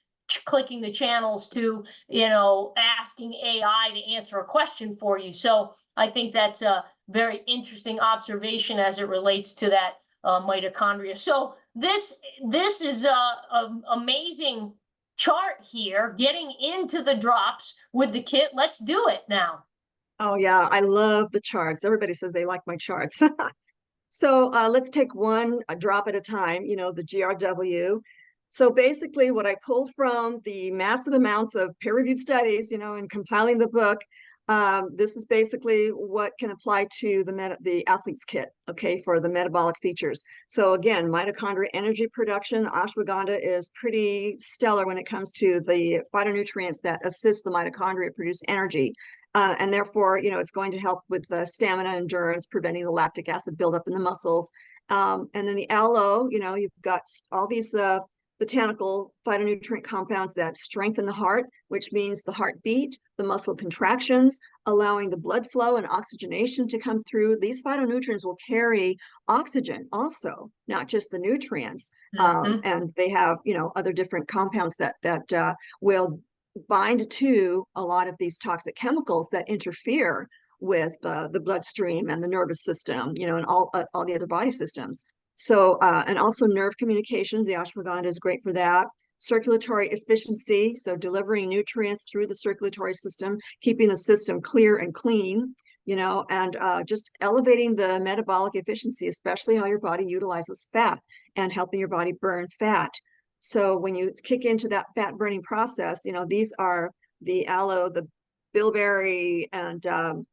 S1: clicking the channels, to asking AI to answer a question for you. So I think that's a very interesting observation as it relates to that mitochondria. So this is a amazing chart here, getting into the drops with the kit. Let's do it now.
S2: Oh yeah, I love the charts. Everybody says they like my charts. So let's take one drop at a time, the GRW. So basically what I pulled from the massive amounts of peer-reviewed studies, in compiling the book, this is basically what can apply to the Athletes Kit, okay, for the metabolic features. So again, mitochondria energy production, ashwagandha is pretty stellar when it comes to the phytonutrients that assist the mitochondria produce energy. And therefore, it's going to help with stamina, endurance, preventing the lactic acid buildup in the muscles. And then the aloe, you've got all these botanical phytonutrient compounds that strengthen the heart, which means the heartbeat, the muscle contractions, allowing the blood flow and oxygenation to come through. These phytonutrients will carry oxygen also, not just the nutrients. And they have, other different compounds that will bind to a lot of these toxic chemicals that interfere with the bloodstream and the nervous system, and all the other body systems. So, and also nerve communications, the ashwagandha is great for that. Circulatory efficiency, so delivering nutrients through the circulatory system, keeping the system clear and clean, and just elevating the metabolic efficiency, especially how your body utilizes fat and helping your body burn fat. So when you kick into that fat burning process, these are the aloe, the bilberry, and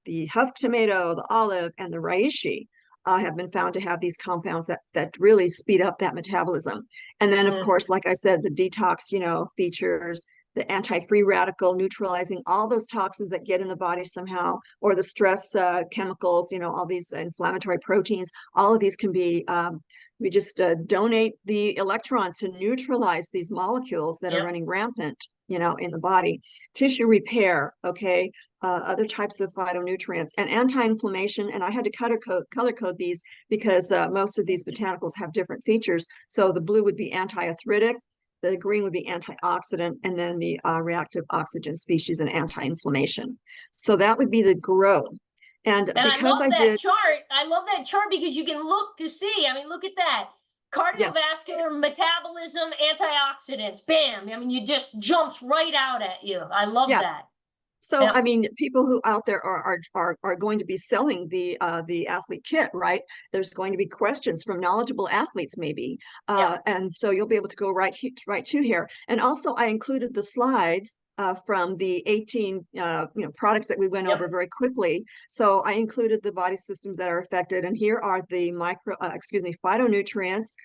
S2: the husk tomato, the olive, and the reishi have been found to have these compounds that really speed up that metabolism. And then, of course, like I said, the detox, features, the anti-free radical, neutralizing all those toxins that get in the body somehow, or the stress chemicals, all these inflammatory proteins. All of these can be, we just donate the electrons to neutralize these molecules that are running rampant, in the body. Tissue repair, okay, other types of phytonutrients, and anti-inflammation. And I had to color code these because most of these botanicals have different features. So the blue would be anti-arthritic, the green would be antioxidant, and then the reactive oxygen species and anti-inflammation. So that would be the grow. And
S1: And I
S2: because
S1: love
S2: I
S1: that
S2: did,
S1: chart. I love that chart because you can look to see. I mean, look at that.
S2: yes,
S1: Cardiovascular, metabolism, antioxidants. Bam. I mean, you just jumps right out at you. I love that.
S2: yes. So,
S1: Yep.
S2: I mean, people who out there are going to be selling the athlete kit, right? There's going to be questions from knowledgeable athletes, maybe,
S1: Yep.
S2: and so you'll be able to go right to here. And also, I included the slides from the 18 products that we went over
S1: Yep.
S2: very quickly. So I included the body systems that are affected, and here are the phytonutrients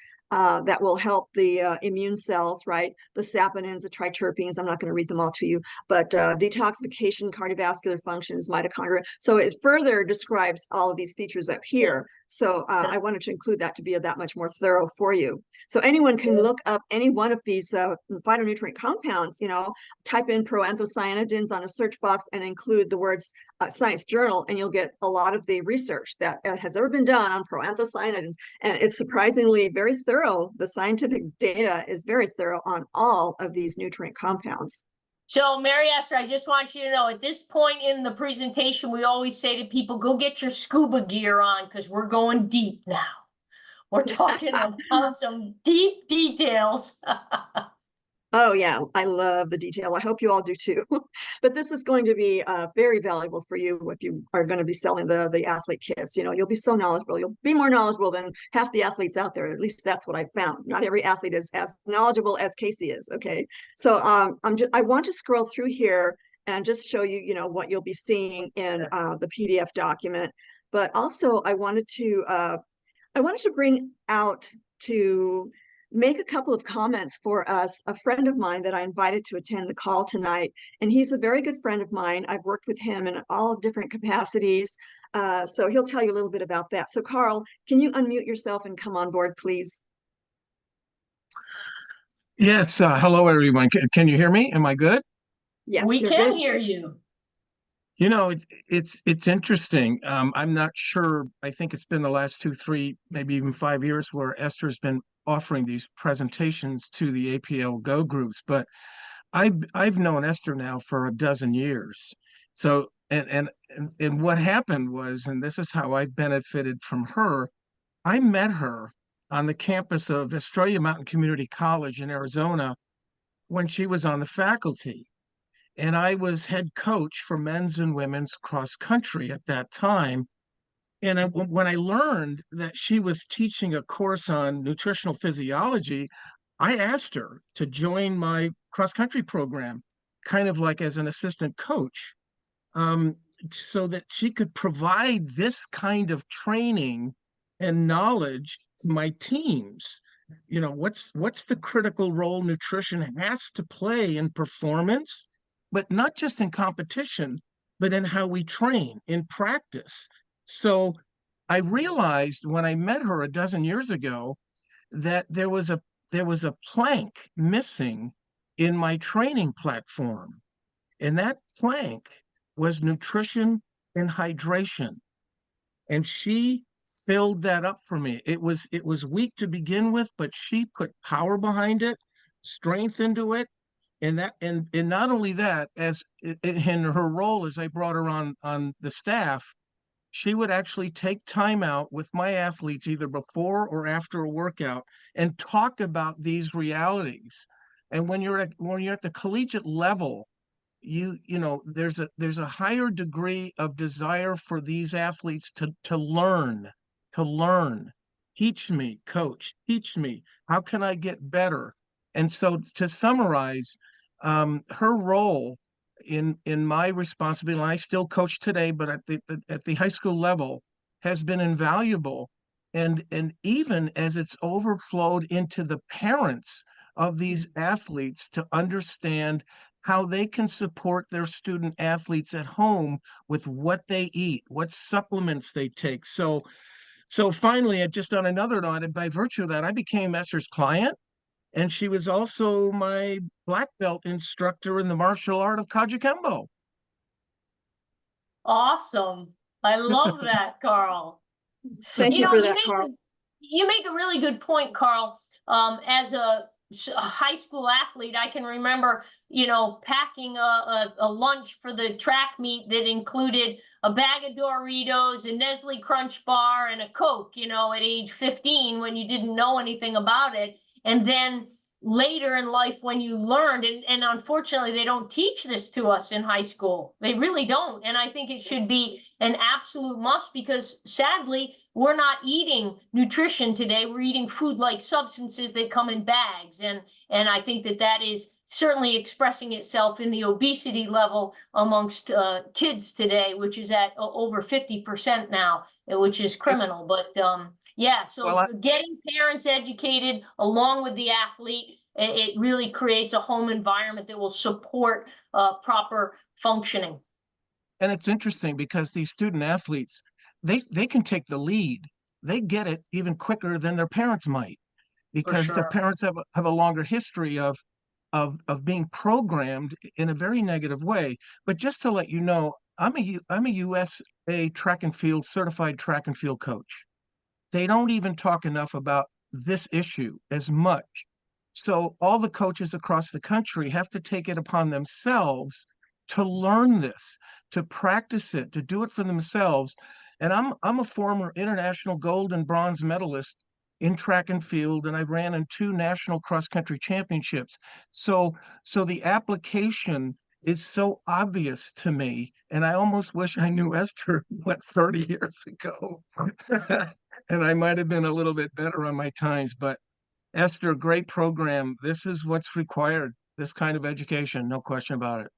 S2: that will help the immune cells, right? The saponins, the triterpenes. I'm not going to read them all to you, but detoxification, cardiovascular functions, mitochondria. So it further describes all of these features up here. So I wanted to include that to be that much more thorough for you. So anyone can look up any one of these phytonutrient compounds, type in proanthocyanidins on a search box and include the words Science Journal, and you'll get a lot of the research that has ever been done on proanthocyanidins. And it's surprisingly very thorough. The scientific data is very thorough on all of these nutrient compounds.
S1: So, Mary Esther, I just want you to know, at this point in the presentation, we always say to people, go get your scuba gear on because we're going deep now. We're talking about some deep details.
S2: Oh yeah, I love the detail. I hope you all do too. But this is going to be very valuable for you if you are going to be selling the athlete kits. You'll be so knowledgeable. You'll be more knowledgeable than half the athletes out there. At least that's what I found. Not every athlete is as knowledgeable as Casey is. Okay, so I want to scroll through here and just show you, what you'll be seeing in the PDF document. But also, I wanted to bring out to make a couple of comments for us. A friend of mine that I invited to attend the call tonight, and he's a very good friend of mine. I've worked with him in all different capacities. So he'll tell you a little bit about that. So Carl, can you unmute yourself and come on board, please?
S3: Yes. Hello, everyone. Can you hear me? Am I good?
S2: Yeah,
S1: We
S2: you're
S1: can
S2: good.
S1: hear you.
S3: It's interesting. I'm not sure. I think it's been the last 2, 3, maybe even 5 years where Esther's been offering these presentations to the APLGO groups, but I've known Esther now for a dozen years. So and what happened was, and this is how I benefited from her. I met her on the campus of Estrella Mountain Community College in Arizona when she was on the faculty. And I was head coach for men's and women's cross country at that time. And when I learned that she was teaching a course on nutritional physiology, I asked her to join my cross country program, kind of like as an assistant coach, um, so that she could provide this kind of training and knowledge to my teams. What's the critical role nutrition has to play in performance, but not just in competition, but in how we train in practice. So I realized when I met her a dozen years ago that there was a plank missing in my training platform. And that plank was nutrition and hydration. And she filled that up for me. It was weak to begin with, but she put power behind it, strength into it. And not only that, as in her role as I brought her on the staff, she would actually take time out with my athletes either before or after a workout and talk about these realities. And when you're at the collegiate level, there's a higher degree of desire for these athletes to learn. Teach me, coach, teach me. How can I get better? And so to summarize, her role in my responsibility, and I still coach today, but at the high school level, has been invaluable. And even as it's overflowed into the parents of these athletes to understand how they can support their student athletes at home with what they eat, what supplements they take. So finally, just on another note, by virtue of that, I became Esther's client, and she was also my black belt instructor in the martial art of Kajikembo.
S1: Awesome. I love that, Carl.
S2: Thank
S1: You
S2: you
S1: know,
S2: for that, Carl.
S1: you make a really good point, Carl. As a a high school athlete, I can remember, packing a lunch for the track meet that included a bag of Doritos, a Nestle Crunch bar, and a Coke, at age 15 when you didn't know anything about it. And then later in life when you learned, and unfortunately they don't teach this to us in high school. They really don't. And I think it should be an absolute must, because sadly we're not eating nutrition today. We're eating food-like substances that come in bags, and I think that is certainly expressing itself in the obesity level amongst kids today, which is at over 50% now, which is criminal. But yeah, so
S3: Well,
S1: getting parents educated along with the athlete, it really creates a home environment that will support proper functioning.
S3: and it's interesting because these student athletes, they can take the lead. They get it even quicker than their parents might, because their parents have a longer history of being programmed in a very negative way. But just to let you know, I'm a USA track and field certified track and field coach. They don't even talk enough about this issue as much. So all the coaches across the country have to take it upon themselves to learn this, to practice it, to do it for themselves. And I'm a former international gold and bronze medalist in track and field, and I've ran in 2 national cross country championships. So the application is so obvious to me, and I almost wish I knew Esther went 30 years ago. And I might have been a little bit better on my times, but Esther, great program. This is what's required, this kind of education, no question about it.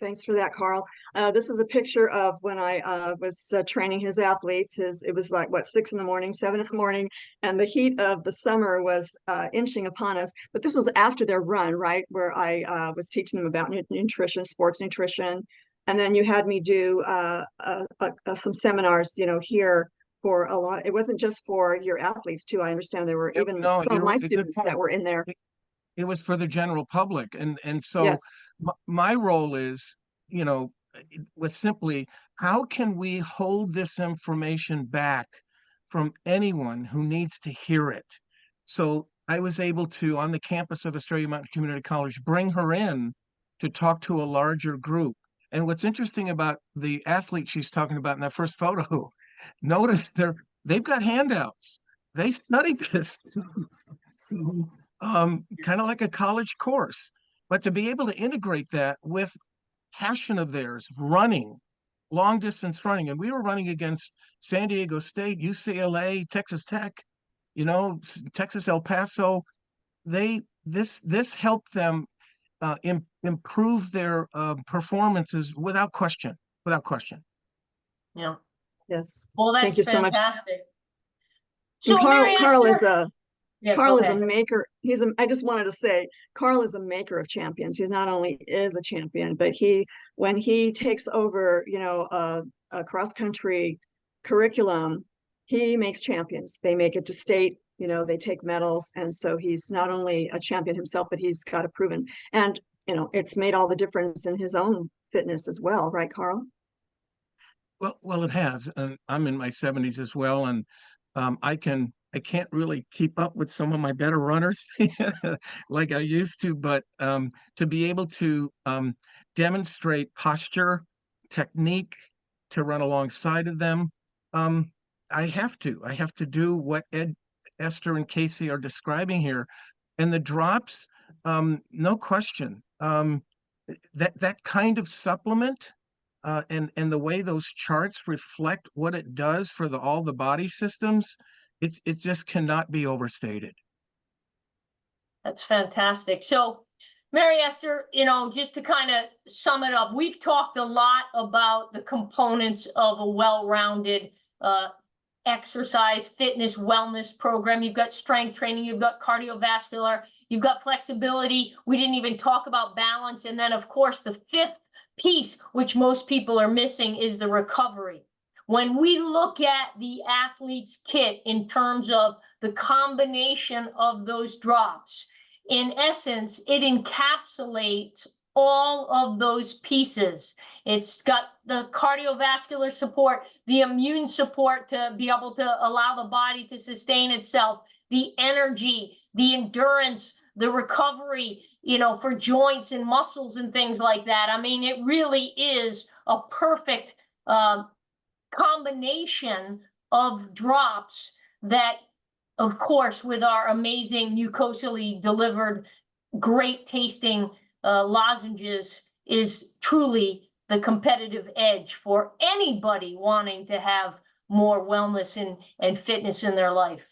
S2: Thanks for that, Carl. This is a picture of when I was training his athletes. It was like, what, 6 in the morning, 7 in the morning, and the heat of the summer was inching upon us. But this was after their run, right, where I was teaching them about nutrition, sports nutrition. And then you had me do some seminars, here for a lot. It wasn't just for your athletes too. I understand there were even some of my students that were in there.
S3: It was for the general public. And so
S2: Yes.
S3: my role is, was simply, how can we hold this information back from anyone who needs to hear it? So I was able to, on the campus of Australia Mountain Community College, bring her in to talk to a larger group. And what's interesting about the athlete she's talking about in that first photo, notice they've got handouts. They studied this. Kind of like a college course, but to be able to integrate that with passion of theirs, running, long distance running. And we were running against San Diego State, UCLA, Texas Tech, Texas El Paso. This helped them improve their performances without question.
S1: Yeah.
S2: Yes.
S1: Well, that's
S2: Thank you so much.
S1: fantastic.
S2: So Carl is a
S1: a
S2: maker. I just wanted to say, Carl is a maker of champions. He not only is a champion, but when he takes over, a cross-country curriculum, he makes champions. They make it to state, they take medals. And so he's not only a champion himself, but he's got a proven, and, it's made all the difference in his own fitness as well. Right, Carl?
S3: Well, it has. And I'm in my 70s as well. And I can't really keep up with some of my better runners like I used to, but to be able to demonstrate posture, technique, to run alongside of them, I have to do what Esther and Casey are describing here. And the drops, no question, that kind of supplement, and the way those charts reflect what it does for all the body systems, it just cannot be overstated.
S1: That's fantastic. So, Mary Esther, just to kind of sum it up, we've talked a lot about the components of a well-rounded exercise, fitness, wellness program. You've got strength training, you've got cardiovascular, you've got flexibility. We didn't even talk about balance. And then, of course, the fifth piece, which most people are missing, is the recovery. When we look at the athlete's kit in terms of the combination of those drops, in essence, it encapsulates all of those pieces. It's got the cardiovascular support, the immune support to be able to allow the body to sustain itself, the energy, the endurance, the recovery, you know, for joints and muscles and things like that. I mean, it really is a perfect combination of drops that, of course, with our amazing mucosally delivered, great tasting lozenges, is truly the competitive edge for anybody wanting to have more wellness and fitness in their life.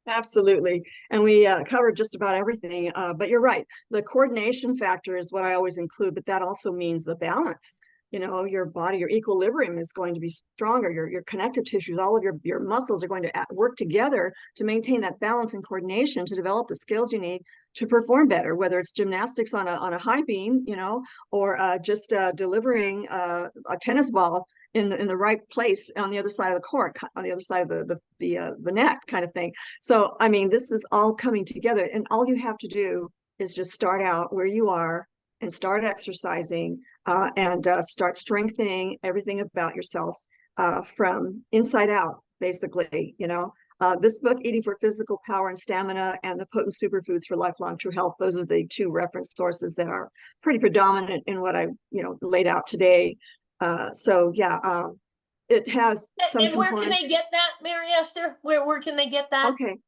S2: Absolutely. And we covered just about everything, but you're right. The coordination factor is what I always include, but that also means the balance. You know, your body, your equilibrium is going to be stronger. Your connective tissues, all of your muscles are going to work together to maintain that balance and coordination to develop the skills you need to perform better, whether it's gymnastics on a high beam, you know, or just delivering a tennis ball in the right place on the other side of the court, on the other side of the net kind of thing. So, I mean, this is all coming together, and all you have to do is just start out where you are and start exercising and start strengthening everything about yourself from inside out, basically, you know. This book, Eating for Physical Power and Stamina, and The Potent Superfoods for Lifelong True Health, those are the two reference sources that are pretty predominant in what I, you know, laid out today. So yeah, it has some
S1: and where
S2: components.
S1: can they get that, Mary Esther? Where can they get that?
S2: Okay.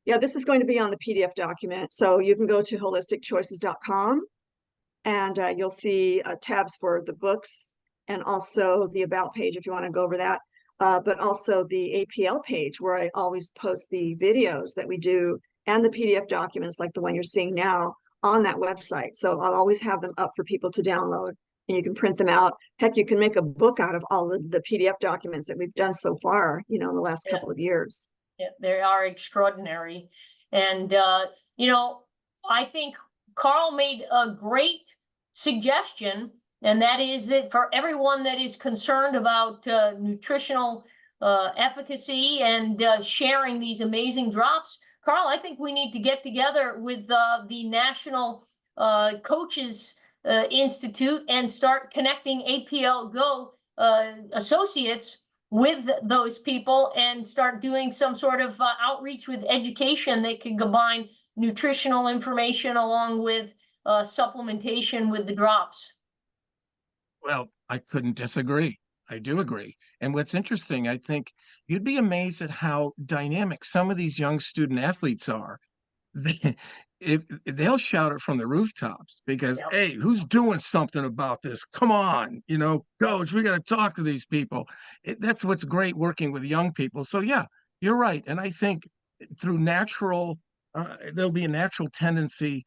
S2: Yeah, this is going to be on the PDF document. So you can go to holisticchoices.com and you'll see tabs for the books and also the About page if you want to go over that. But also the APL page where I always post the videos that we do and the PDF documents like the one you're seeing now on that website. So I'll always have them up for people to download. And you can print them out. Heck, you can make a book out of all the PDF documents that we've done so far, you know, in the last couple of years.
S1: Yeah, they are extraordinary. And, you know, I think Carl made a great suggestion, and that is that for everyone that is concerned about nutritional efficacy and sharing these amazing drops, Carl, I think we need to get together with the National Coaches Institute and start connecting APLGO associates with those people and start doing some sort of outreach with education that can combine nutritional information along with supplementation with the drops.
S3: Well, I couldn't disagree. I do agree. And what's interesting, I think you'd be amazed at how dynamic some of these young student athletes are. They'll shout it from the rooftops because,
S1: Yep.
S3: Hey, who's doing something about this? Come on, you know, coach, we got to talk to these people. That's what's great working with young people. So yeah, you're right. And I think through natural, there'll be a natural tendency.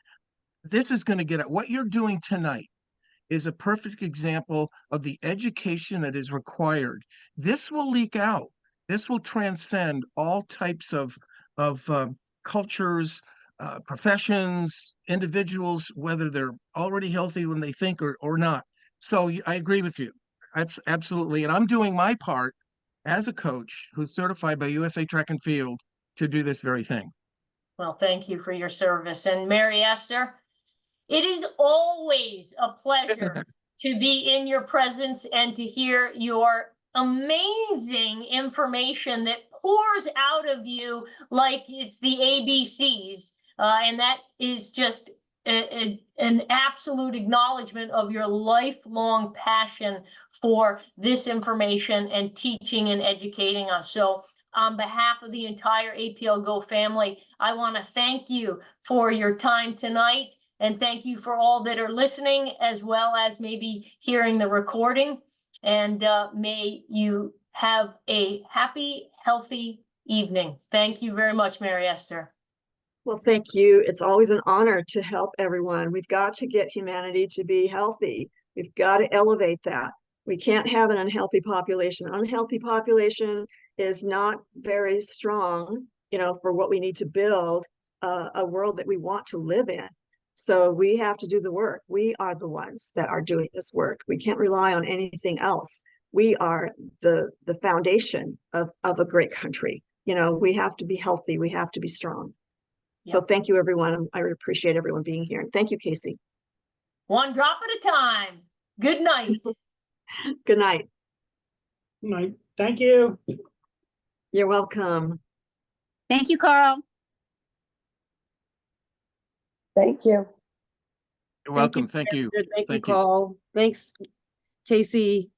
S3: This is going to get at what you're doing tonight is a perfect example of the education that is required. This will leak out. This will transcend all types of cultures, professions, individuals, whether they're already healthy when they think or not. So I agree with you. Absolutely. And I'm doing my part as a coach who's certified by USA Track and Field to do this very thing.
S1: Well, thank you for your service. And Mary Esther, it is always a pleasure to be in your presence and to hear your amazing information that pours out of you like it's the ABCs. And that is just an absolute acknowledgement of your lifelong passion for this information and teaching and educating us. So on behalf of the entire APLGO family, I want to thank you for your time tonight. And thank you for all that are listening, as well as maybe hearing the recording. And may you have a happy, healthy evening. Thank you very much, Mary Esther.
S2: Well, thank you. It's always an honor to help everyone. We've got to get humanity to be healthy. We've got to elevate that. We can't have an unhealthy population. Unhealthy population is not very strong, you know, for what we need to build a world that we want to live in. So we have to do the work. We are the ones that are doing this work. We can't rely on anything else. We are the foundation of a great country. You know, we have to be healthy. We have to be strong. Yep. So thank you, everyone. I appreciate everyone being here. And thank you, Casey.
S1: One drop at a time. Good night.
S2: Good night.
S4: Good night. Thank you.
S2: You're welcome.
S4: Thank you, Carl.
S1: Thank you.
S3: You're welcome. Thank you.
S5: Esther. Thank you,
S3: Thank you.
S5: Carl. Thanks, Casey.